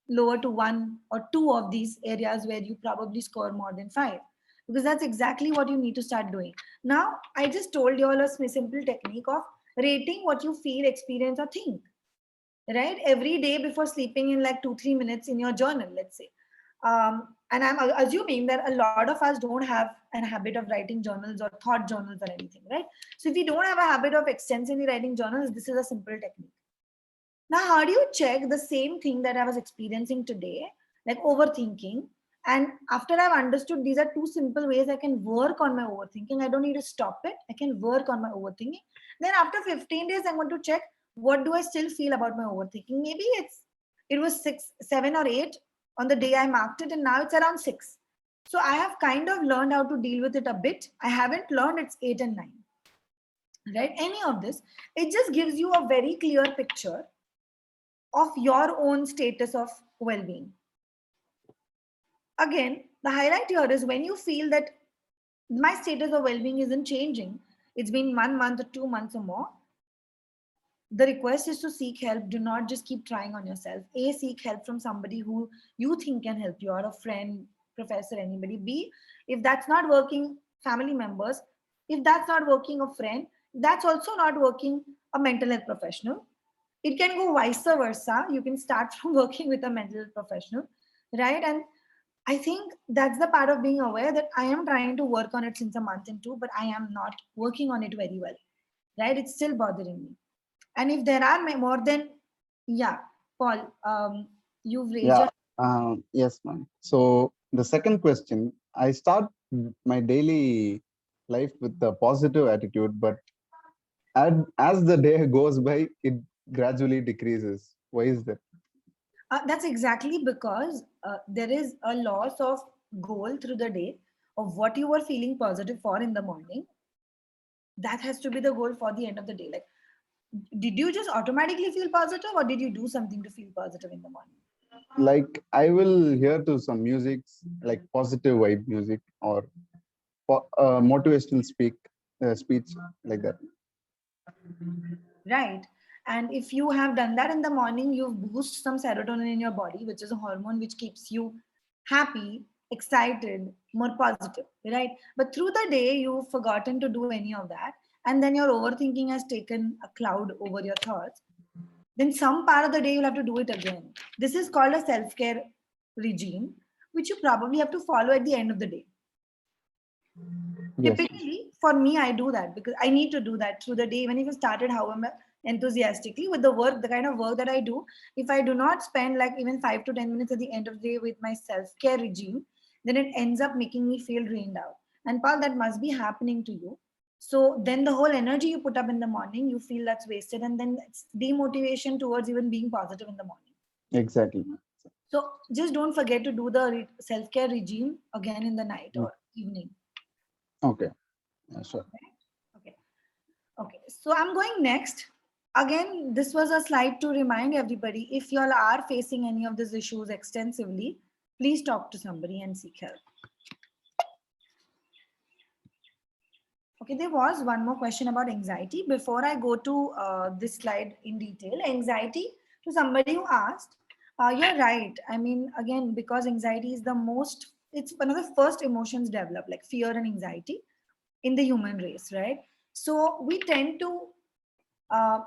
lower to 1 or 2 of these areas where you probably score more than 5, because that's exactly what you need to start doing. Now, I just told you all a simple technique of rating what you feel, experience, or think, right? Every day before sleeping, in like 2-3 minutes in your journal, let's say. And I'm assuming that a lot of us don't have a habit of writing journals or thought journals or anything, right? So if we don't have a habit of extensively writing journals, this is a simple technique. Now, how do you check the same thing that I was experiencing today, like overthinking? And after I've understood these are 2 simple ways I can work on my overthinking, I don't need to stop it. I can work on my overthinking. Then after 15 days, I'm going to check what do I still feel about my overthinking. Maybe it was 6, 7 or 8 on the day I marked it, and now it's around 6. So I have kind of learned how to deal with it a bit. I haven't learned it's 8 and 9. right? Any of this, it just gives you a very clear picture of your own status of well-being. Again, the highlight here is when you feel that my status of well-being isn't changing, it's been 1 month or 2 months or more, the request is to seek help. Do not just keep trying on yourself. A, seek help from somebody who you think can help you, or a friend, professor, anybody. B, if that's not working, family members. If that's not working, a friend. That's also not working, a mental health professional. It can go vice versa. You can start from working with a mental health professional, right? And I think that's the part of being aware that I am trying to work on it since a month and two, but I am not working on it very well, right? It's still bothering me. And if there are more than, yeah, Paul, you've raised Yeah, your, yes, ma'am. So the second question, I start my daily life with a positive attitude, but as the day goes by, it gradually decreases. Why is that? that's exactly because there is a loss of goal through the day of what you were feeling positive for in the morning. That has to be the goal for the end of the day. Like, did you just automatically feel positive, or did you do something to feel positive in the morning? Like I will hear to some music, like positive vibe music or motivational speech like that. Right. And if you have done that in the morning, you boost some serotonin in your body, which is a hormone which keeps you happy, excited, more positive, right? But through the day, you've forgotten to do any of that. And then your overthinking has taken a cloud over your thoughts. Then some part of the day, you'll have to do it again. This is called a self care regime, which you probably have to follow at the end of the day. Yes. Typically, for me, I do that because I need to do that through the day. Even if I started, however, enthusiastically with the work, the kind of work that I do, if I do not spend like even 5 to 10 minutes at the end of the day with my self care regime, then it ends up making me feel drained out. And Paul, that must be happening to you. So then the whole energy you put up in the morning, you feel that's wasted, and then it's demotivation towards even being positive in the morning. Exactly. So just don't forget to do the self care regime again in the night Mm. or evening. Okay. Yeah, sure. Okay. Okay, so I'm going next. Again, this was a slide to remind everybody, if you all are facing any of these issues extensively, please talk to somebody and seek help. Okay, there was one more question about anxiety. Before I go to this slide in detail, anxiety, to somebody who asked, you're right. I mean, again, because anxiety is the most, it's one of the first emotions developed, like fear and anxiety in the human race, right? So we tend to uh,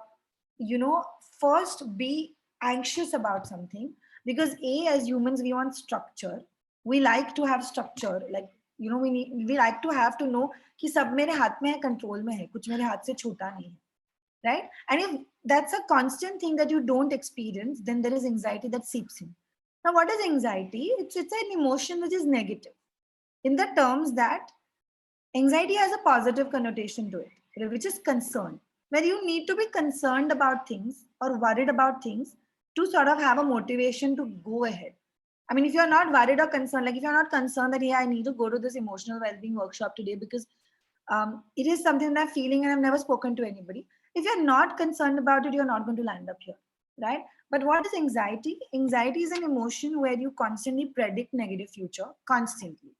first be anxious about something because as humans, we want structure. We like to have structure. Like, we like to have to know कि सब मेरे हाथ में है, control में है, कुछ मेरे हाथ से छूटा नहीं है, right? And if that's a constant thing that you don't experience, then there is anxiety that seeps in. Now, what is anxiety? It's an emotion which is negative in the terms that anxiety has a positive connotation to it, which is concern, where you need to be concerned about things or worried about things to sort of have a motivation to go ahead. I mean, if you're not worried or concerned, like if you're not concerned that, yeah, I need to go to this emotional well-being workshop today because it is something that I'm feeling and I've never spoken to anybody. If you're not concerned about it, you're not going to land up here, right? But what is anxiety? Anxiety is an emotion where you constantly predict negative future, constantly,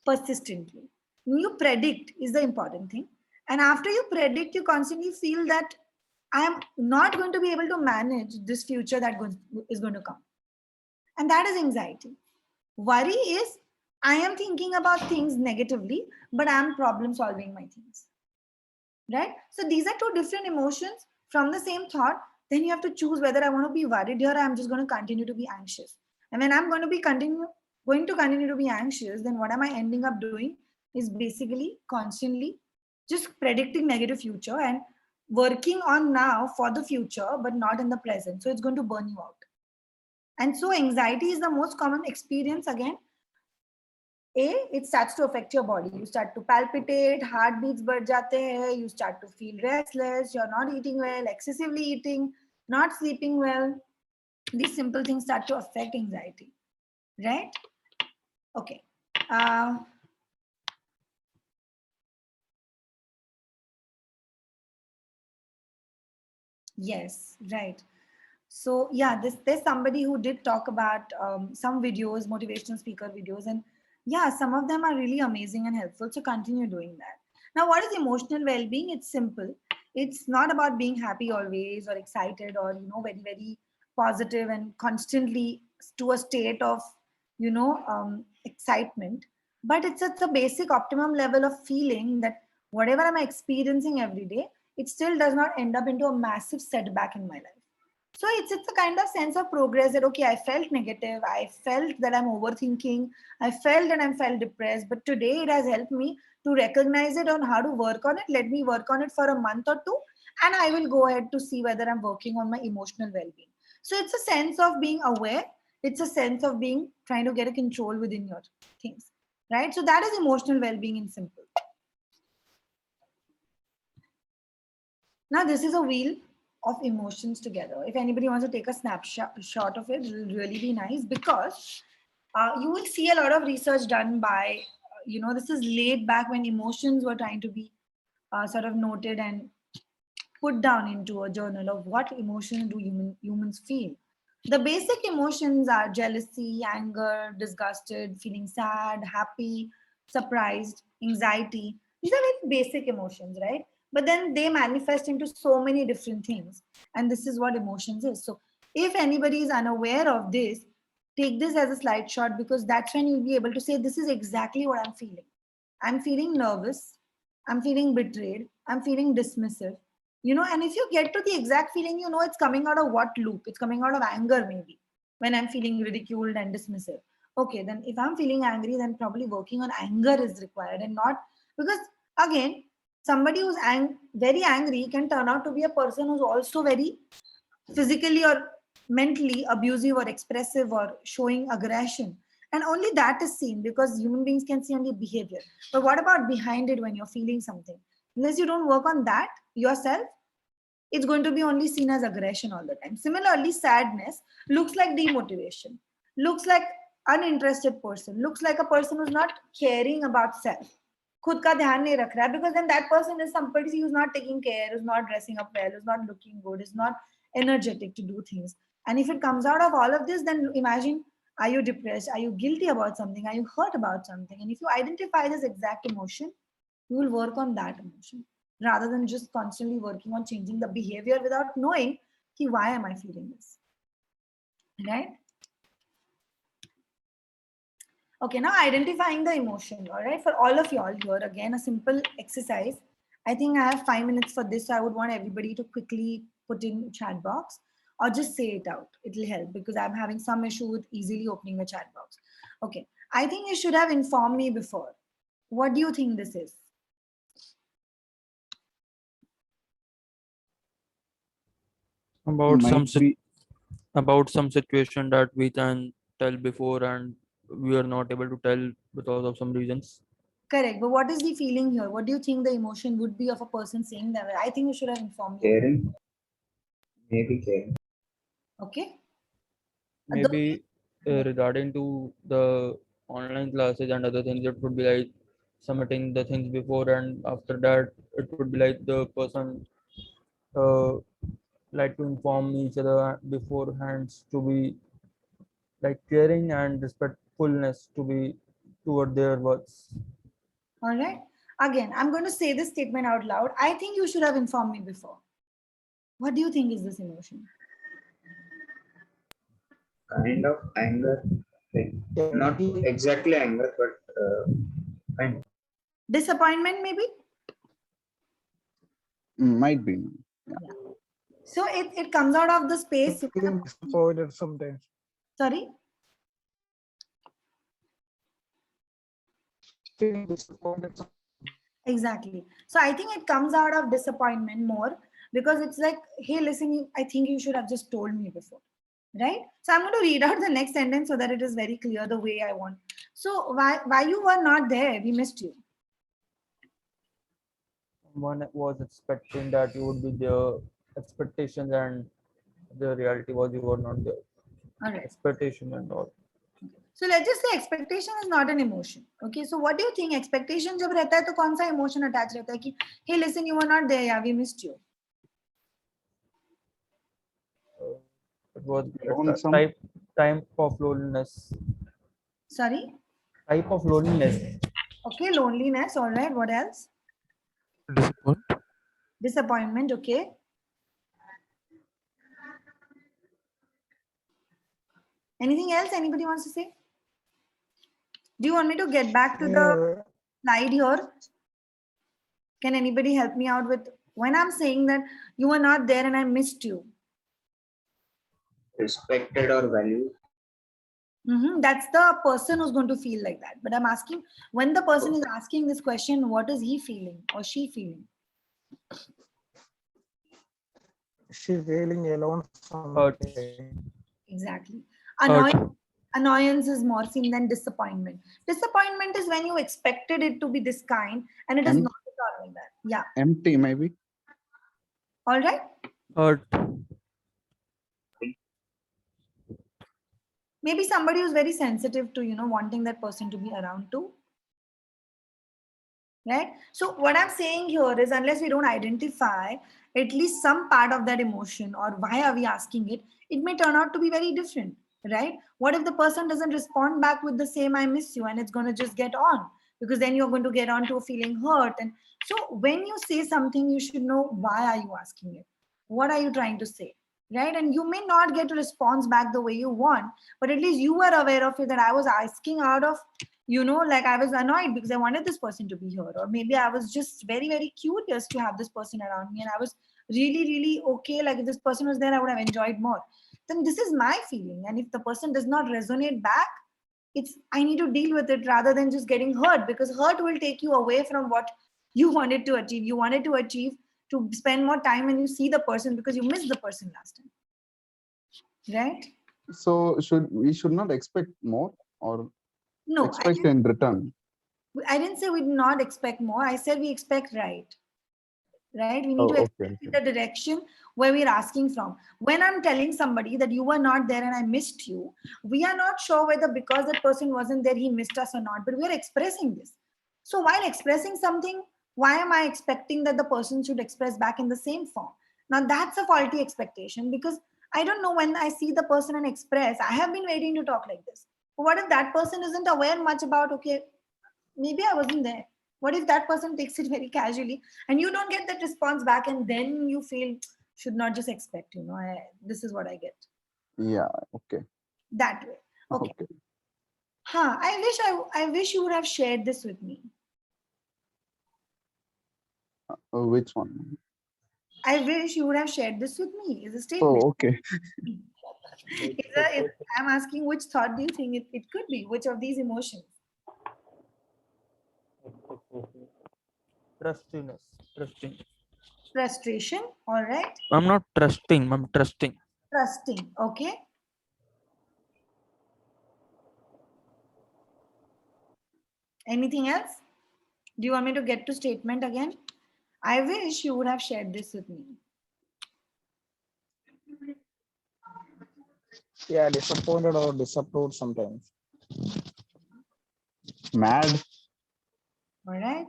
persistently. You predict is the important thing. And after you predict, you constantly feel that I am not going to be able to manage this future is going to come. And that is anxiety. Worry is I am thinking about things negatively, but I am problem solving my things. Right? So these are two different emotions from the same thought. Then you have to choose whether I want to be worried here or I'm just going to continue to be anxious. And when I'm going to continue to be anxious, then what am I ending up doing is basically constantly just predicting negative future and working on now for the future, but not in the present. So it's going to burn you out. And so anxiety is the most common experience again. It starts to affect your body. You start to palpitate, heartbeats बढ़ जाते हैं, you start to feel restless, you're not eating well, excessively eating, not sleeping well. These simple things start to affect anxiety, right? Okay. Yes, right. So yeah, there's somebody who did talk about some videos, motivational speaker videos, and yeah, some of them are really amazing and helpful. So continue doing that. Now, what is emotional well-being? It's simple. It's not about being happy always or excited or very very positive and constantly to a state of excitement. But it's a basic optimum level of feeling that whatever I'm experiencing every day, it still does not end up into a massive setback in my life. So it's a kind of sense of progress that okay, I felt negative, I felt that I'm overthinking, I felt that I'm felt depressed, but today it has helped me to recognize it on how to work on it. Let me work on it for a month or two, and I will go ahead to see whether I'm working on my emotional well-being. So it's a sense of being aware, it's a sense of being trying to get a control within your things, right? So that is emotional well-being in simple. Now this is a wheel of emotions together. If anybody wants to take a snapshot of it, it will really be nice because you will see a lot of research done by, this is laid back when emotions were trying to be sort of noted and put down into a journal of what emotions do humans feel. The basic emotions are jealousy, anger, disgusted, feeling sad, happy, surprised, anxiety. These are very basic emotions, right? But then they manifest into so many different things. And this is what emotions is. So if anybody is unaware of this, take this as a slide shot because that's when you'll be able to say, this is exactly what I'm feeling. I'm feeling nervous. I'm feeling betrayed. I'm feeling dismissive. And if you get to the exact feeling, it's coming out of what loop? It's coming out of anger, maybe, when I'm feeling ridiculed and dismissive. Okay, then if I'm feeling angry, then probably working on anger is required and not because, again, somebody who's very angry can turn out to be a person who's also very physically or mentally abusive or expressive or showing aggression. And only that is seen because human beings can see only behavior. But what about behind it when you're feeling something? Unless you don't work on that yourself, it's going to be only seen as aggression all the time. Similarly, sadness looks like demotivation, looks like uninterested person, looks like a person who's not caring about self. खुद का ध्यान नहीं रख रहा है because then that person is somebody who's not taking care, who's not dressing up well, who's not looking good, is not energetic to do things. And if it comes out of all of this, then imagine, are you depressed? Are you guilty about something? Are you hurt about something? And if you identify this exact emotion, you will work on that emotion rather than just constantly working on changing the behavior without knowing why am I feeling this, right? Okay, now identifying the emotion. All right, for all of y'all here, again, a simple exercise. I think I have 5 minutes for this, so I would want everybody to quickly put in chat box or just say it out. It'll help because I'm having some issue with easily opening the chat box. Okay, I think you should have informed me before. What do you think this is? About some Might be. about some situation that we can tell before and we are not able to tell because of some reasons. Correct. But what is the feeling here? What do you think the emotion would be of a person saying that? I think you should have informed me. Caring, maybe caring. Okay. Maybe regarding to the online classes and other things, it would be like submitting the things before, and after that it would be like the person uh, like to inform each other beforehand to be like caring and respectfulness to be toward their words. All right. Again, I'm going to say this statement out loud. I think you should have informed me before. What do you think is this emotion? Kind of anger, like not exactly anger, but kind of. Disappointment, maybe? Might be. Yeah. So it comes out of the space. Feeling disappointed sometimes. Sorry? Feeling disappointed. Exactly. So I think it comes out of disappointment more because it's like, hey, listen, I think you should have just told me before. Right? So I'm going to read out the next sentence so that it is very clear the way I want. So why you were not there? We missed you. One was expecting that you would be there, expectations, and the reality was you were not there. All right. Expectation and all. So let's just say expectation is not an emotion. Okay. So what do you think? Expectation जब रहता है तो कौन सा emotion attached रहता है कि hey listen you were not there, yeah, we missed you. was Lonesome. type of loneliness. Sorry. Type of loneliness. Okay, loneliness. All right. What else? Disappoint. Disappointment. Okay. Anything else anybody wants to say? Do you want me to get back to the slide here? Can anybody help me out with when I'm saying that you were not there and I missed you? Respected or valued. That's the person who's going to feel like that. But I'm asking, when the person is asking this question, what is he feeling or she feeling? She's feeling alone. Hurt. Exactly. Hurt. Annoyance is more seen than disappointment. Disappointment is when you expected it to be this kind and it is not at all like that. Yeah. Empty, maybe. All right. Hurt. Maybe somebody who's very sensitive to, wanting that person to be around too. Right? So what I'm saying here is unless we don't identify at least some part of that emotion or why are we asking it, it may turn out to be very different, right? What if the person doesn't respond back with the same I miss you and it's going to just get on, because then you're going to get on to feeling hurt. And so when you say something, you should know why are you asking it? What are you trying to say? Right? And you may not get a response back the way you want, but at least you were aware of it, that I was asking out of, like I was annoyed because I wanted this person to be here, or maybe I was just very, very curious to have this person around me, and I was really, really okay. Like if this person was there, I would have enjoyed more. Then this is my feeling. And if the person does not resonate back, I need to deal with it rather than just getting hurt, because hurt will take you away from what you wanted to achieve. You wanted to achieve to spend more time when you see the person because you missed the person last time. Right? So we should not expect more or no, expect in return? I didn't say we did not expect more. I said we expect right. Right? We need to expect the direction where we're asking from. When I'm telling somebody that you were not there and I missed you, we are not sure whether because that person wasn't there, he missed us or not, but we're expressing this. So while expressing something, why am I expecting that the person should express back in the same form? Now that's a faulty expectation, because I don't know, when I see the person and express, I have been waiting to talk like this. But what if that person isn't aware much about, okay, maybe I wasn't there. What if that person takes it very casually and you don't get that response back, and then you feel should not just expect, this is what I get. Yeah, okay. That way. Okay. I wish you would have shared this with me. Which one? I wish you would have shared this with me is a statement. Oh, okay. I'm asking which thought do you think it could be? Which of these emotions? Trusting. Frustration. All right. I'm not trusting. I'm trusting. Trusting. Okay. Anything else? Do you want me to get to statement again? I wish you would have shared this with me. Yeah, disappointed or disapproved sometimes. Mad. All right.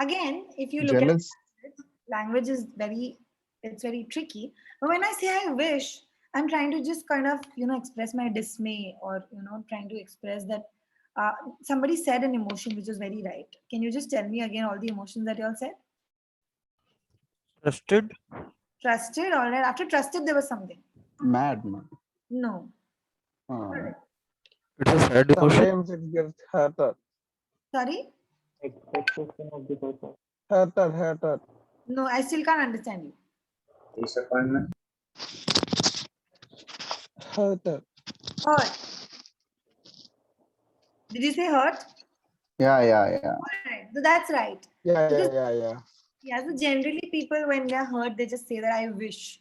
Again, if you look Jealous. at language is very tricky. But when I say I wish, I'm trying to just kind of, express my dismay, or, trying to express that somebody said an emotion which is very right. Can you just tell me again all the emotions that you all said? Trusted. Trusted. All right. After trusted, there was something. Mad, man. No. It's a sad emotion. Sometimes it gets hurted. Sorry? Expectation of the person. Hurted. No, I still can't understand you. Disappointment. Hurted. Hurt. Did you say hurt? Yeah. All right. So that's right. Yeah. Yeah, so generally people, when they're hurt, they just say that I wish.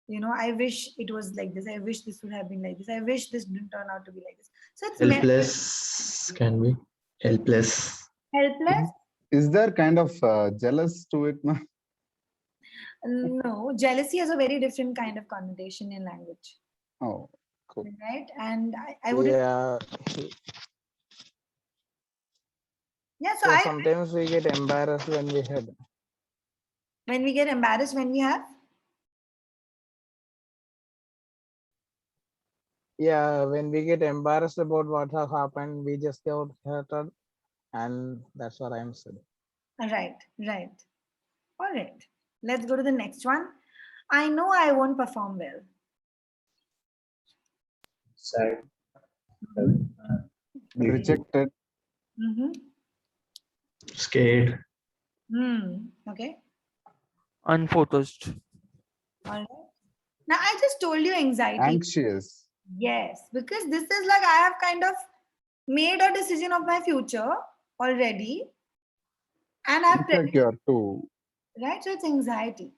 I wish it was like this. I wish this would have been like this. I wish this didn't turn out to be like this. So it's Helpless can be. Helpless. Helpless? Is there kind of jealous to it, man? No, jealousy has a very different kind of connotation in language. Oh, cool. Right? And I would. Yeah. Yeah, So sometimes we get embarrassed when we have. When we get embarrassed when we have? Yeah, when we get embarrassed about what has happened, we just get hurted, and that's what I'm saying. Right, right. All right. Let's go to the next one. I know I won't perform well. Sad. Mhm. Guilty. Rejected. Mm-hmm. Scared. Okay. Unfocused. All right. Now I just told you anxiety. Anxious. Yes, because this is like I have kind of made a decision of my future already, and I've predicted, Insecure too. right? So it's anxiety.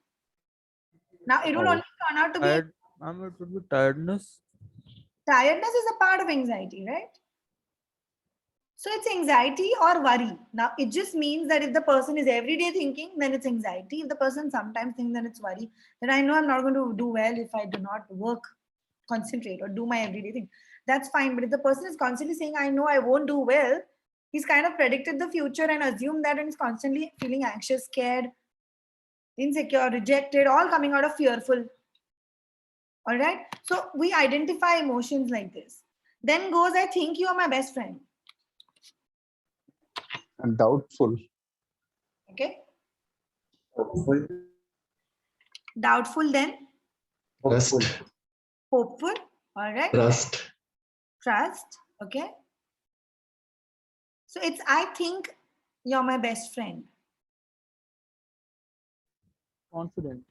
Now it will Oh. only turn out to be Tired. It would be tiredness. tiredness is a part of anxiety, right? So it's anxiety or worry. Now it just means that if the person is every day thinking, then it's anxiety. If the person sometimes thinks, then it's worry. Then I know I'm not going to do well if I do not work, concentrate, or do my everyday thing. That's fine. But if the person is constantly saying, I know I won't do well, he's kind of predicted the future and assumed that, and is constantly feeling anxious, scared, insecure, rejected, all coming out of fearful. All right. So we identify emotions like this. Then goes, I think you are my best friend. And doubtful. Okay. Hopeful. Doubtful, then Hopeful. Trust. hopeful. All right. Trust. Trust. Okay. So it's, I think you're my best friend. Confident.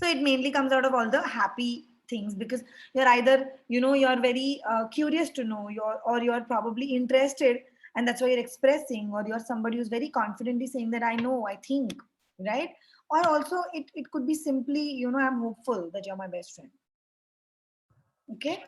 So it mainly comes out of all the happy things, because you're either, you're very curious to know, or you're probably interested, and that's why you're expressing, or you're somebody who's very confidently saying that I know, I think, right? Or also it could be simply, I'm hopeful that you're my best friend. Okay.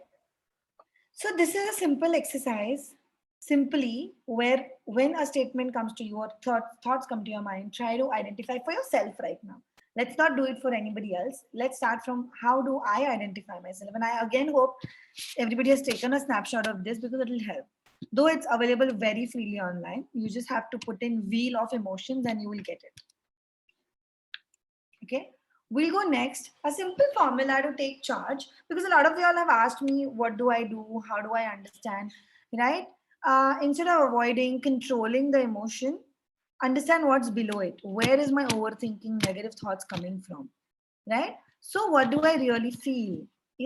So this is a simple exercise, simply, where when a statement comes to you or thoughts come to your mind, try to identify for yourself right now. Let's not do it for anybody else. Let's start from how do I identify myself. And I again hope everybody has taken a snapshot of this, because it will help. Though it's available very freely online, you just have to put in wheel of emotions and you will get it. Okay. We'll go next. A simple formula to take charge, because a lot of y'all have asked me, what do I do? How do I understand? Right? Instead of avoiding controlling the emotion, understand what's below it. Where is my overthinking, negative thoughts coming from? Right? So, what do I really feel?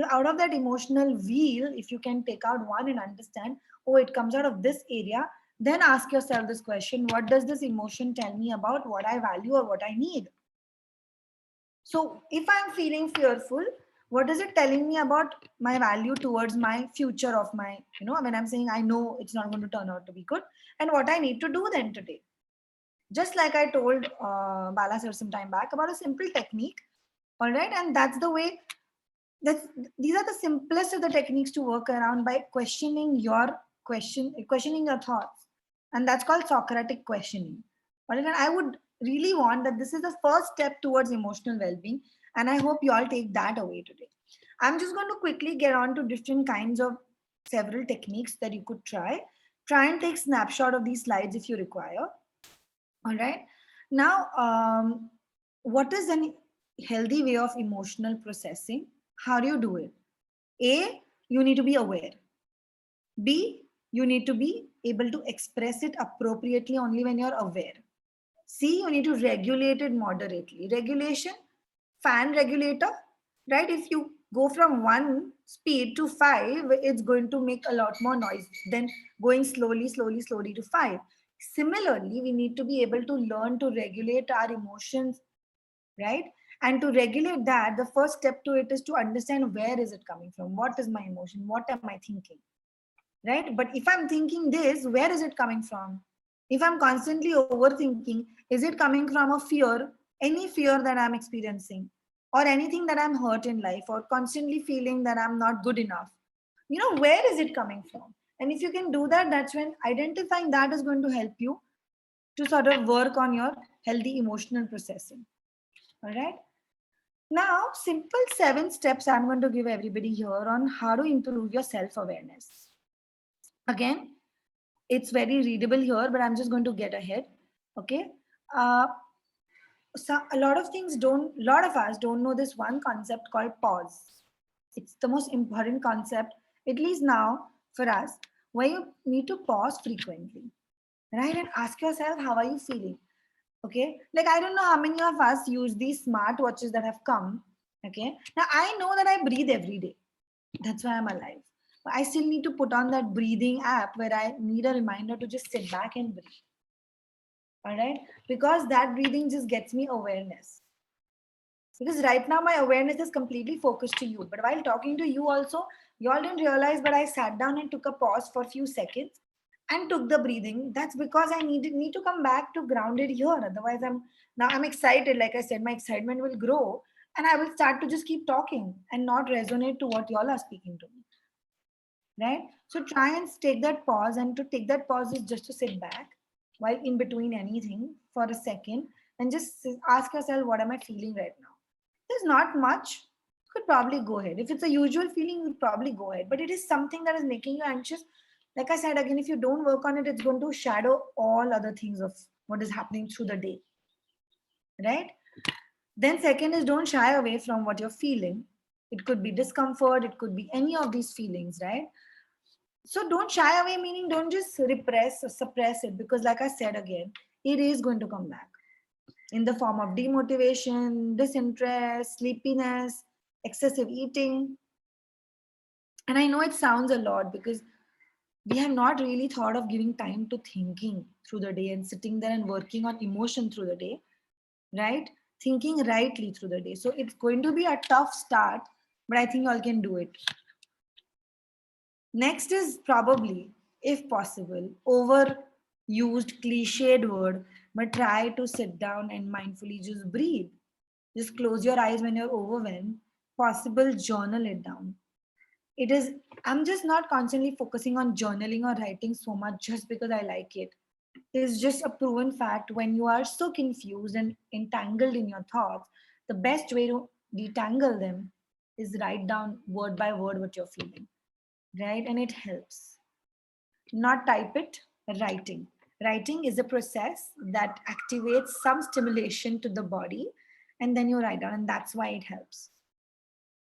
Out of that emotional wheel, if you can take out one and understand, oh, it comes out of this area, then ask yourself this question: what does this emotion tell me about what I value or what I need? So if I'm feeling fearful, what is it telling me about my value towards my future of my, when I'm saying I know it's not going to turn out to be good, and what I need to do then today. Just like I told Bala sir some time back about a simple technique. All right. And that's the way, these are the simplest of the techniques to work around, by questioning your thoughts. And that's called Socratic questioning. All right. And I would really want that this is the first step towards emotional well-being. And I hope you all take that away today. I'm just going to quickly get on to different kinds of several techniques that you could try. Try and take snapshot of these slides if you require. All right. Now, what is a healthy way of emotional processing? How do you do it? A, you need to be aware. B, you need to be able to express it appropriately only when you're aware. C, you need to regulate it moderately. Regulation, fan regulator, right? If you go from 1 speed to 5, it's going to make a lot more noise than going slowly to 5. Similarly, we need to be able to learn to regulate our emotions, right? And to regulate that, the first step to it is to understand where is it coming from? What is my emotion? What am I thinking? Right? But if I'm thinking this, where is it coming from? If I'm constantly overthinking, is it coming from a fear, any fear that I'm experiencing, or anything that I'm hurt in life, or constantly feeling that I'm not good enough? Where is it coming from? And if you can do that, that's when identifying that is going to help you to sort of work on your healthy emotional processing. All right. Now, simple 7 steps I'm going to give everybody here on how to improve your self-awareness. Again, it's very readable here, but I'm just going to get ahead. Okay. So a lot of us don't know this one concept called pause. It's the most important concept, at least now for us, where you need to pause frequently, right? And ask yourself, how are you feeling? Okay. Like, I don't know how many of us use these smart watches that have come. Okay. Now, I know that I breathe every day. That's why I'm alive. But I still need to put on that breathing app where I need a reminder to just sit back and breathe. All right. Because that breathing just gets me awareness. Because right now my awareness is completely focused to you. But while talking to you also, you all didn't realize, but I sat down and took a pause for a few seconds and took the breathing. That's because I need to come back to grounded here. Otherwise, I'm excited. Like I said, my excitement will grow and I will start to just keep talking and not resonate to what y'all are speaking to me. Right? So try and take that pause, and to take that pause is just to sit back while in between anything for a second and just ask yourself, what am I feeling right now? There's not much. You could probably go ahead. If it's a usual feeling, you would probably go ahead. But it is something that is making you anxious. Like I said again, if you don't work on it, it's going to shadow all other things of what is happening through the day. Right? Then second is, don't shy away from what you're feeling. It could be discomfort. It could be any of these feelings, right? So don't shy away, meaning don't just repress or suppress it, because like I said again, it is going to come back in the form of demotivation, disinterest, sleepiness, excessive eating. And I know it sounds a lot because we have not really thought of giving time to thinking through the day and sitting there and working on emotion through the day, right? Thinking rightly through the day. So it's going to be a tough start, but I think you all can do it. Next is probably, if possible, overused, cliched word, but try to sit down and mindfully just breathe. Just close your eyes when you're overwhelmed. Possible, journal it down. It is, I'm just not constantly focusing on journaling or writing so much just because I like it. It's just a proven fact, when you are so confused and entangled in your thoughts, the best way to detangle them is write down word by word what you're feeling, right? And it helps. Not type it, writing. Writing is a process that activates some stimulation to the body, and then you write down, and that's why it helps.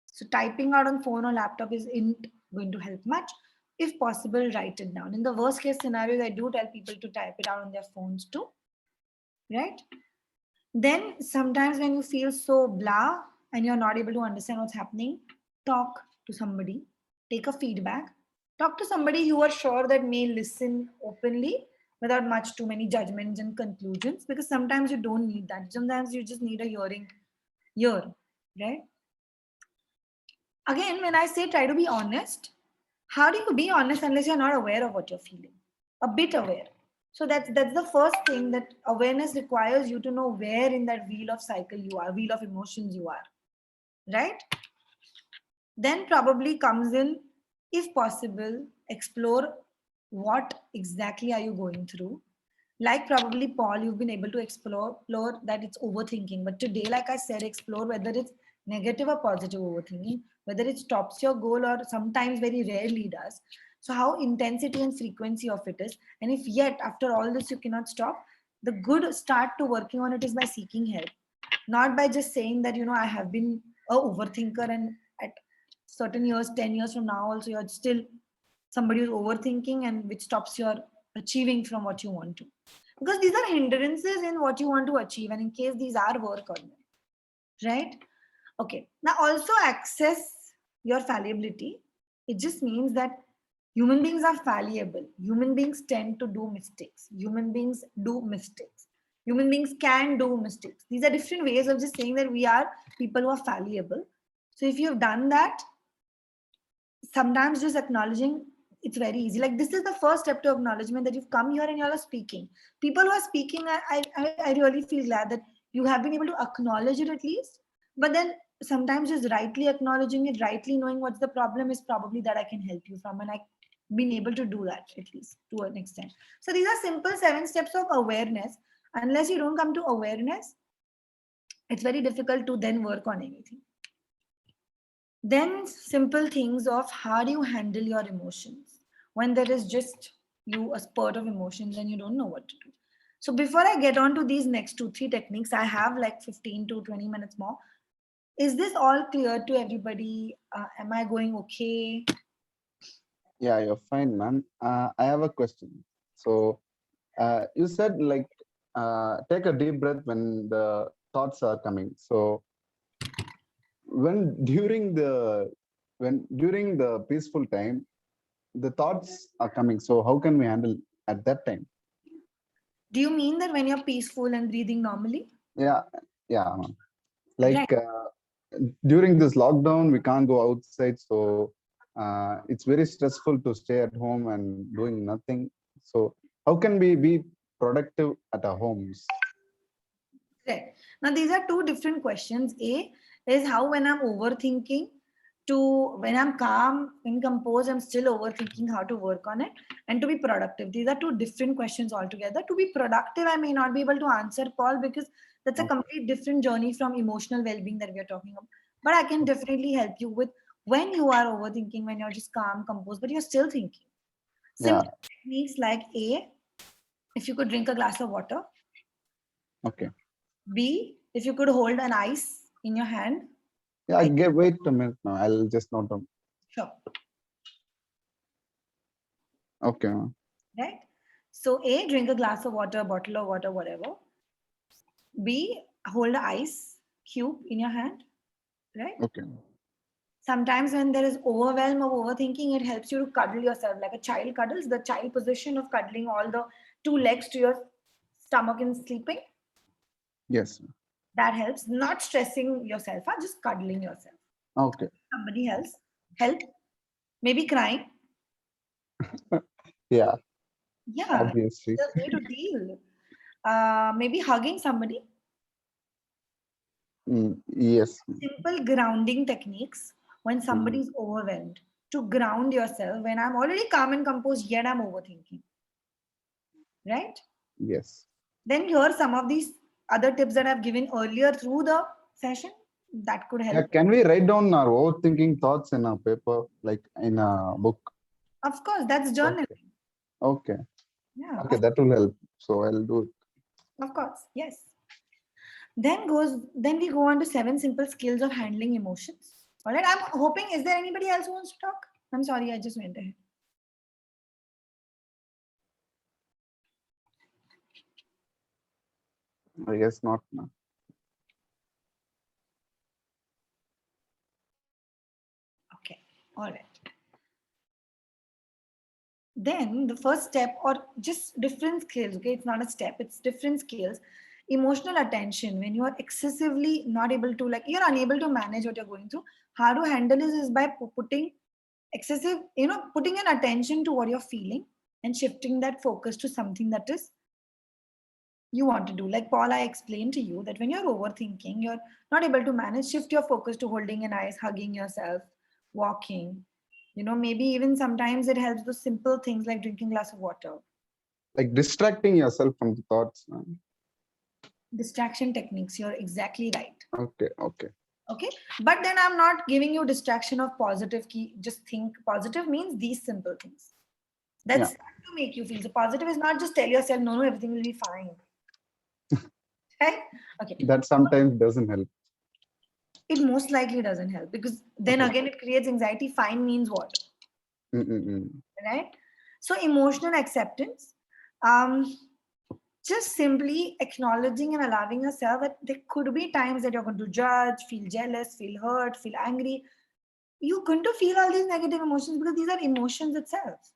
So typing out on phone or laptop isn't going to help much. If possible, write it down. In the worst case scenarios, I do tell people to type it out on their phones too, right? Then sometimes when you feel so blah and you're not able to understand what's happening, talk to somebody, take a feedback, talk to somebody you are sure that may listen openly without much too many judgments and conclusions, because sometimes you don't need that. Sometimes you just need a hearing ear, right? Again, when I say try to be honest, how do you be honest unless you're not aware of what you're feeling? A bit aware. So that's the first thing, that awareness requires you to know where in that wheel of cycle you are, wheel of emotions you are, right? Then probably comes in, if possible, explore what exactly are you going through. Like probably Paul, you've been able to explore that it's overthinking. But today, like I said, explore whether it's negative or positive overthinking, whether it stops your goal or sometimes very rarely does. So how intensity and frequency of it is. And if yet after all this you cannot stop, the good start to working on it is by seeking help. Not by just saying that, I have been a overthinker, and at certain years, 10 years from now also, you're still somebody who's overthinking, and which stops your achieving from what you want to. Because these are hindrances in what you want to achieve, and in case these are, work on them, right? Okay, now also access your fallibility. It just means that human beings are fallible. Human beings tend to do mistakes. Human beings do mistakes. Human beings can do mistakes. These are different ways of just saying that we are people who are fallible. So if you've done that, sometimes just acknowledging, it's very easy. Like, this is the first step to acknowledgement, that you've come here and you all are speaking. People who are speaking, I really feel glad that you have been able to acknowledge it at least. But then sometimes just rightly acknowledging it, rightly knowing what's the problem, is probably that I can help you from, and I've been able to do that at least to an extent. So these are simple 7 steps of awareness. Unless you don't come to awareness, it's very difficult to then work on anything. Then simple things of how do you handle your emotions when there is just a spurt of emotions and you don't know what to do. So before I get on to these next 2-3 techniques, I have like 15 to 20 minutes more. Is this all clear to everybody? Am I going okay? Yeah, you're fine, man. I have a question. So, you said like take a deep breath when the thoughts are coming. So, when during the peaceful time, the thoughts are coming. So, how can we handle at that time? Do you mean that when you're peaceful and breathing normally? Yeah, yeah, man. Right. Like during this lockdown, we can't go outside, so it's very stressful to stay at home and doing nothing. So, how can we be productive at our homes? Right. Now, these are two different questions. A is how when I'm overthinking to when I'm calm and composed, I'm still overthinking how to work on it and to be productive. These are two different questions altogether. To be productive, I may not be able to answer, Paul, because that's a complete different journey from emotional well-being that we are talking about. But I can definitely help you with when you are overthinking, when you're just calm, composed, but you're still thinking. Simple techniques like A, if you could drink a glass of water. Okay. B, if you could hold an ice in your hand. Yeah, wait a minute now. I'll just note down. Sure. Okay. Right. So A, drink a glass of water, bottle of water, whatever. B, hold an ice cube in your hand. Right. Okay. Sometimes when there is overwhelm of overthinking, it helps you to cuddle yourself like a child cuddles, the child position of cuddling all the two legs to your stomach in sleeping. Yes. That helps. Not stressing yourself, just cuddling yourself. Okay. Somebody else help. Maybe crying. Yeah. Yeah. Obviously. The way to deal. Maybe hugging somebody. Yes. Simple grounding techniques when somebody is overwhelmed. To ground yourself when I'm already calm and composed, yet I'm overthinking. Right? Yes. Then here are some of these other tips that I've given earlier through the session that could help. Yeah, can we write down our overthinking thoughts in a paper, like in a book? Of course, that's journaling. Okay. Yeah. Okay, that will help. So I'll do it. Of course, yes. Then we go on to 7 simple skills of handling emotions. All right. I'm hoping, is there anybody else who wants to talk? I'm sorry, I just went ahead. I guess not. No. Okay. All right. Then the first step, or just different skills, okay, it's not a step, it's different skills. Emotional attention, when you are excessively not able to, like you're unable to manage what you're going through, how to handle this is by putting excessive, putting an attention to what you're feeling and shifting that focus to something that is you want to do. Like Paul, I explained to you that when you're overthinking, you're not able to manage, shift your focus to holding an ice, hugging yourself, walking. Maybe even sometimes it helps with simple things like drinking a glass of water. Like distracting yourself from the thoughts. Distraction techniques, you're exactly right. Okay. But then I'm not giving you distraction of positive key. Just think positive means these simple things. That's to make you feel. So positive is not just tell yourself, no, everything will be fine. Right? Okay. That sometimes doesn't help. It most likely doesn't help because then again it creates anxiety. Fine means what? Right? So emotional acceptance, just simply acknowledging and allowing yourself that there could be times that you're going to judge, feel jealous, feel hurt, feel angry. You're going to feel all these negative emotions because these are emotions itself,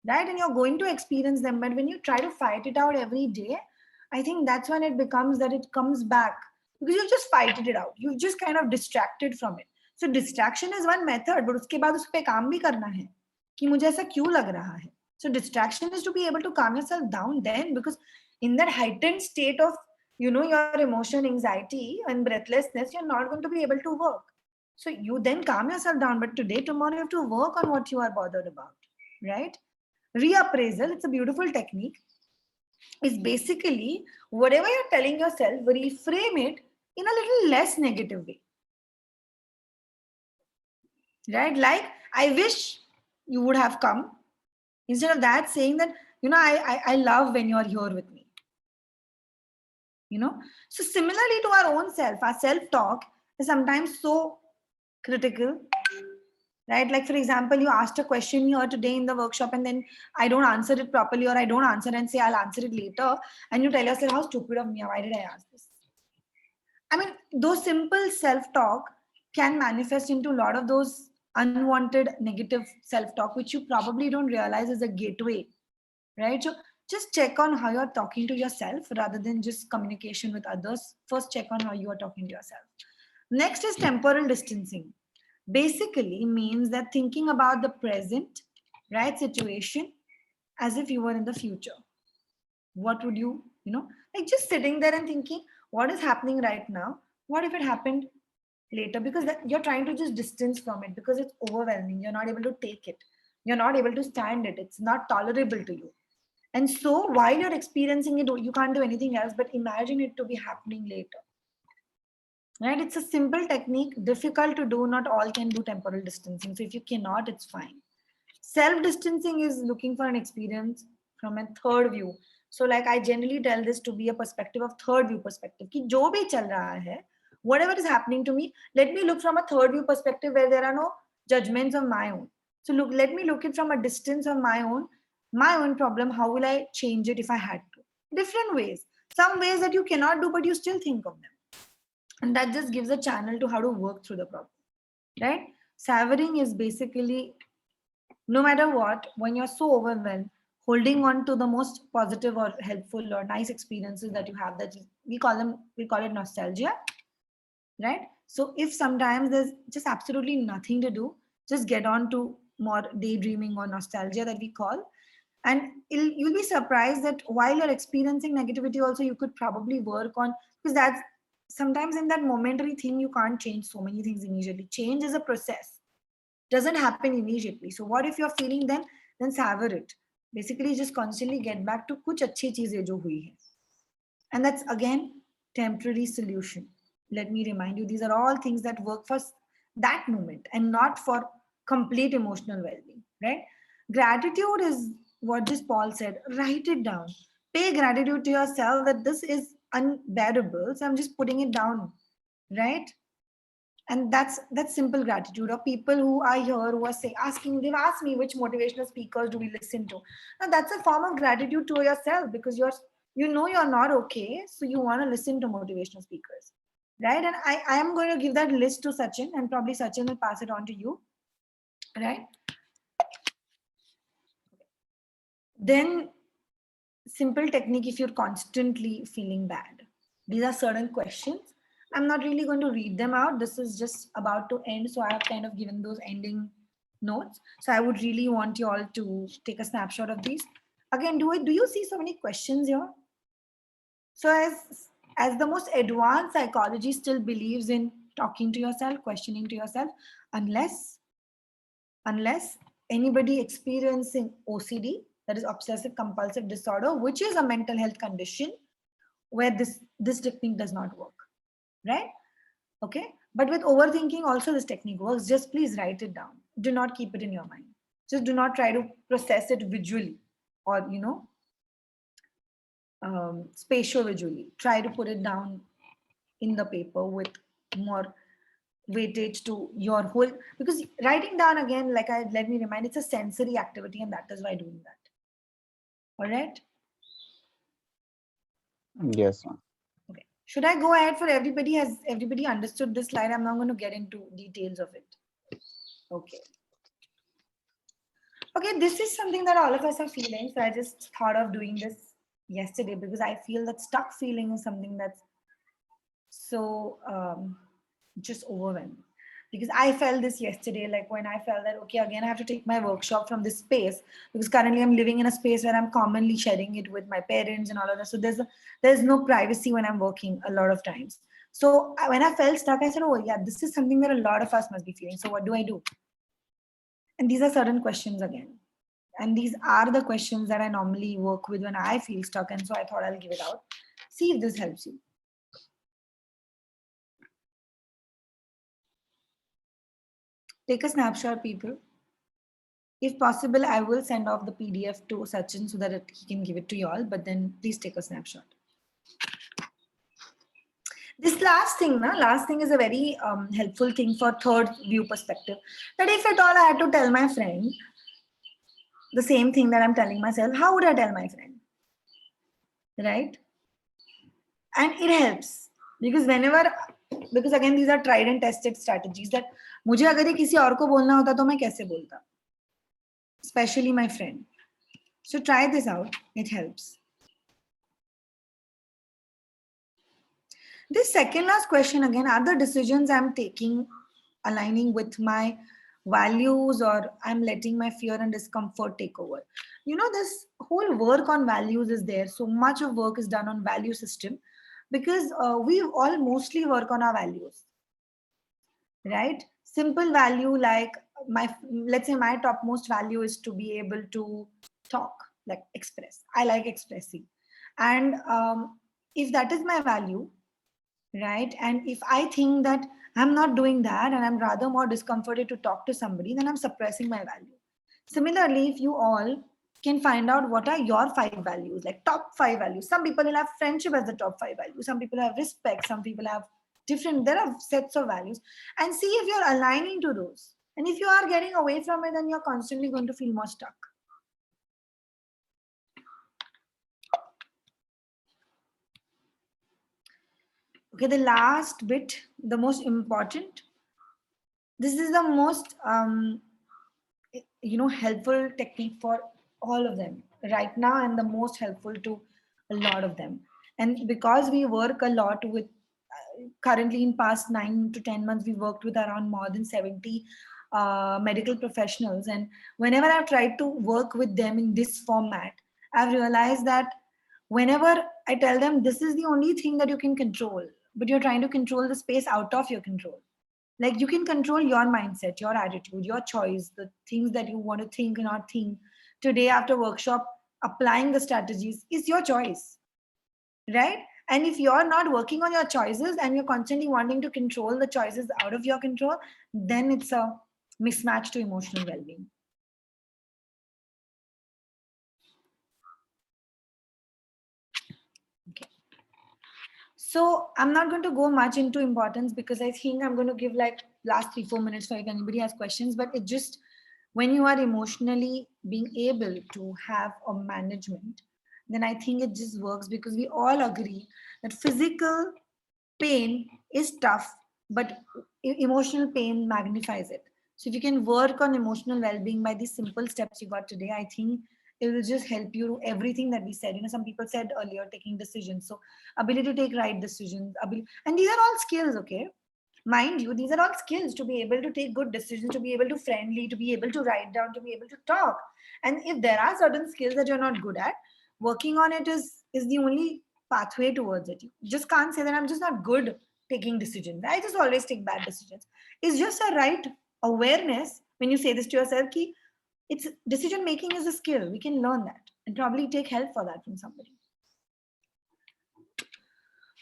right? And you're going to experience them. But when you try to fight it out every day, I think that's when it becomes that it comes back because you've just fighted it out. You've just kind of distracted from it. So distraction is one method, but उसके बाद उस पे काम भी करना है कि मुझे ऐसा क्यों लग रहा है. So distraction is to be able to calm yourself down then, because in that heightened state of, your emotion, anxiety and breathlessness, you're not going to be able to work. So you then calm yourself down. But today, tomorrow, you have to work on what you are bothered about, right? Reappraisal, it's a beautiful technique, is basically whatever you're telling yourself, reframe it in a little less negative way. Right? Like, I wish you would have come. Instead of that, saying that, I love when you're here with me. So similarly to our own self, our self-talk, is sometimes so critical, right? Like, for example, you asked a question here today in the workshop and then I don't answer it properly, or I don't answer and say I'll answer it later, and you tell yourself, how stupid of me, why did I ask this? I mean, those simple self-talk can manifest into a lot of those unwanted negative self-talk, which you probably don't realize is a gateway, right? So just check on how you're talking to yourself rather than just communication with others. First, check on how you are talking to yourself. Next is temporal distancing. Basically means that thinking about the present, right, situation as if you were in the future. What would you, like just sitting there and thinking, what is happening right now? What if it happened later? Because you're trying to just distance from it because it's overwhelming. You're not able to take it. You're not able to stand it. It's not tolerable to you. And so while you're experiencing it, you can't do anything else but imagine it to be happening later. Right? It's a simple technique, difficult to do. Not all can do temporal distancing. So if you cannot, it's fine. Self-distancing is looking for an experience from a third view. So like I generally tell this to be a perspective of third view perspective. Ki jo bhi chal raha hai, whatever is happening to me, let me look from a third view perspective where there are no judgments of my own. So let me look it from a distance of my own problem. How will I change it if I had to? Different ways. Some ways that you cannot do, but you still think of them. And that just gives a channel to how to work through the problem, right? Savoring is basically, no matter what, when you're so overwhelmed, holding on to the most positive or helpful or nice experiences that you have, that we call it nostalgia, right? So if sometimes there's just absolutely nothing to do, just get on to more daydreaming or nostalgia that we call. And you'll be surprised that while you're experiencing negativity also, you could probably work on, because that's sometimes in that momentary thing, you can't change so many things immediately. Change is a process, doesn't happen immediately. So what if you're feeling then savor it. Basically just constantly get back to kuch achhi cheezein jo hui hai. And that's again temporary solution. Let me remind you, these are all things that work for that moment and not for complete emotional well-being, right? Gratitude is what just Paul said. Write it down. Pay gratitude to yourself that this is unbearable, so I'm just putting it down, right? And that's simple gratitude. Or people who are here who are they've asked me which motivational speakers do we listen to. Now that's a form of gratitude to yourself, because you're not okay, so you want to listen to motivational speakers, right? And I am going to give that list to Sachin, and probably Sachin will pass it on to you, right? Then simple technique, if you're constantly feeling bad, these are certain questions. I'm not really going to read them out. This is just about to end, so I have kind of given those ending notes. So I would really want you all to take a snapshot of these. Again, do you see so many questions here? So as the most advanced psychology still believes in talking to yourself, questioning to yourself, unless anybody experiencing OCD, that is obsessive compulsive disorder, which is a mental health condition where this technique does not work, right? Okay, but with overthinking also this technique works. Just please write it down. Do not keep it in your mind. Just do not try to process it visually or spatial visually. Try to put it down in the paper with more weightage to your whole, because writing down, again, let me remind, it's a sensory activity, and that is why doing that. All right. Yes. Okay. Should I go ahead for everybody? Has everybody understood this slide? I'm not going to get into details of it. Okay. Okay, this is something that all of us are feeling. So I just thought of doing this yesterday because I feel that stuck feeling is something that's so just overwhelming. Because I felt this yesterday, like when I felt that, okay, again, I have to take my workshop from this space, because currently I'm living in a space where I'm commonly sharing it with my parents and all of that. So there's no privacy when I'm working a lot of times. So when I felt stuck, I said, oh yeah, this is something that a lot of us must be feeling. So what do I do? And these are certain questions again. And these are the questions that I normally work with when I feel stuck. And so I thought I'll give it out. See if this helps you. Take a snapshot, people. If possible, I will send off the PDF to Sachin so that he can give it to you all, but then please take a snapshot. This last thing is a very helpful thing for third view perspective. That if at all I had to tell my friend the same thing that I'm telling myself, how would I tell my friend? Right? And it helps because again these are tried and tested strategies that मुझे अगर ये किसी और को बोलना होता तो मैं कैसे बोलता, especially my friend. So try this out, it helps. This second last question again, are the decisions I'm taking aligning with my values, or I'm letting my fear and discomfort take over? You know, this whole work on values is there. So much of work is done on value system because we all mostly work on our values, right? Simple value like let's say my topmost value is to be able to talk, like express. I like expressing. And if that is my value, right? And if I think that I'm not doing that and I'm rather more discomforted to talk to somebody, then I'm suppressing my value. Similarly, if you all can find out what are your 5 values, like top 5 values. Some people will have friendship as the top 5 values. Some people have respect. Some people have there are sets of values, and see if you're aligning to those. And if you are getting away from it, then you're constantly going to feel more stuck. Okay, the last bit, the most important. This is the most helpful technique for all of them right now, and the most helpful to a lot of them. And because we work a lot with currently in past 9 to 10 months, we worked with around more than 70 medical professionals, and whenever I've tried to work with them in this format, I've realized that whenever I tell them this is the only thing that you can control, but you're trying to control the space out of your control. Like you can control your mindset, your attitude, your choice, the things that you want to think and not think. Today after workshop, applying the strategies is your choice, right? And if you're not working on your choices and you're constantly wanting to control the choices out of your control, then it's a mismatch to emotional well-being. Okay. So I'm not going to go much into importance because I think I'm going to give like last 3-4 minutes for if anybody has questions, but it just, when you are emotionally being able to have a management, then I think it just works because we all agree that physical pain is tough, but emotional pain magnifies it. So if you can work on emotional well-being by these simple steps you got today, I think it will just help you everything that we said. Some people said earlier, taking decisions. So ability to take right decisions, and these are all skills, okay? Mind you, these are all skills to be able to take good decisions, to be able to friendly, to be able to write down, to be able to talk. And if there are certain skills that you're not good at, working on it is the only pathway towards it. You just can't say that I'm just not good taking decisions. I just always take bad decisions. It's just a right awareness when you say this to yourself, ki it's decision making is a skill. We can learn that and probably take help for that from somebody.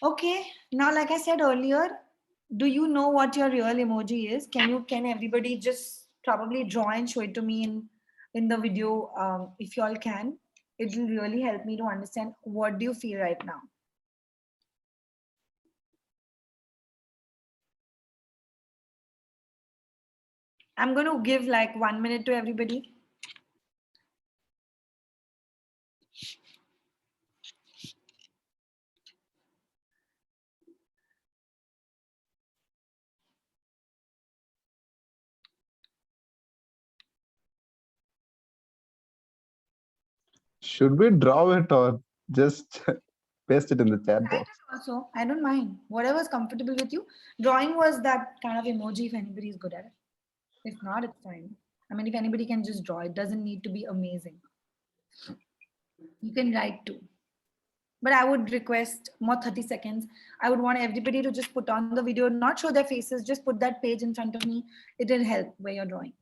Okay, now like I said earlier, do you know what your real emoji is? Can everybody just probably draw and show it to me in the video if you all can? It will really help me to understand what do you feel right now. I'm going to give like 1 minute to everybody. Should we draw it or just paste it in the chat box? Also, I don't mind. Whatever's comfortable with you. Drawing was that kind of emoji if anybody is good at it. If not, it's fine. I mean, if anybody can just draw, it doesn't need to be amazing. You can write too. But I would request more 30 seconds. I would want everybody to just put on the video, not show their faces, just put that page in front of me. It will help where you're drawing.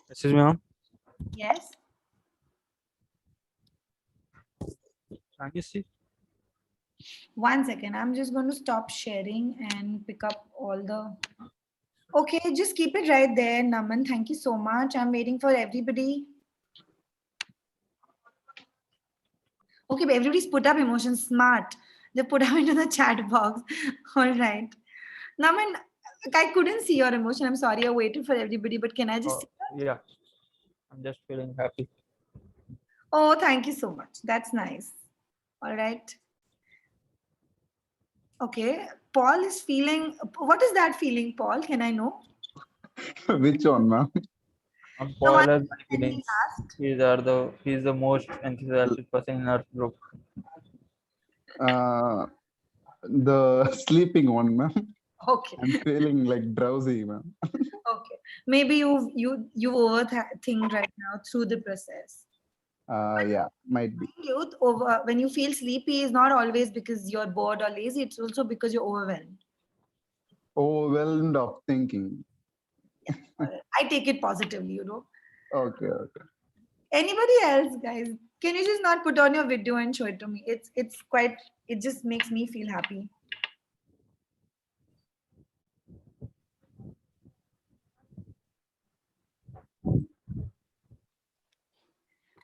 Excuse me, ma'am. Yes. Can you see? 1 second. I'm just going to stop sharing and pick up all the... Okay, just keep it right there, Naman. Thank you so much. I'm waiting for everybody. Okay, but everybody's put up emotions. Smart. They put up into the chat box. All right. Naman, I couldn't see your emotion. I'm sorry. I waited for everybody, but can I just see that? Yeah, I'm just feeling happy. Oh, thank you so much. That's nice. All right. Okay. Paul is feeling. What is that feeling, Paul? Can I know? Which one, ma'am? And The one Paul has that we feelings. asked. He's the most enthusiastic person in our group. The sleeping one, ma'am. Okay. I'm feeling like drowsy, ma'am. Okay. Maybe you overthink right now through the process. Yeah, might be. Youth over when you feel sleepy is not always because you're bored or lazy. It's also because you're overwhelmed. Overwhelmed of thinking. I take it positively, Okay. Anybody else, guys? Can you just not put on your video and show it to me? It's quite. It just makes me feel happy.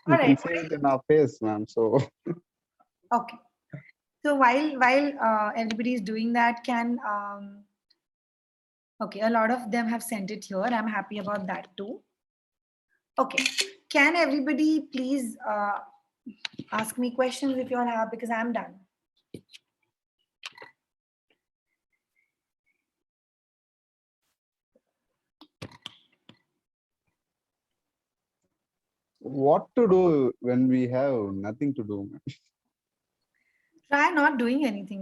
You All can right. see it in our face, ma'am. So Okay. So while everybody is doing that, okay, a lot of them have sent it here. I'm happy about that too. Okay. Can everybody please ask me questions if you all have, because I'm done. what to do when we have nothing to do, ma'am? Try not doing anything.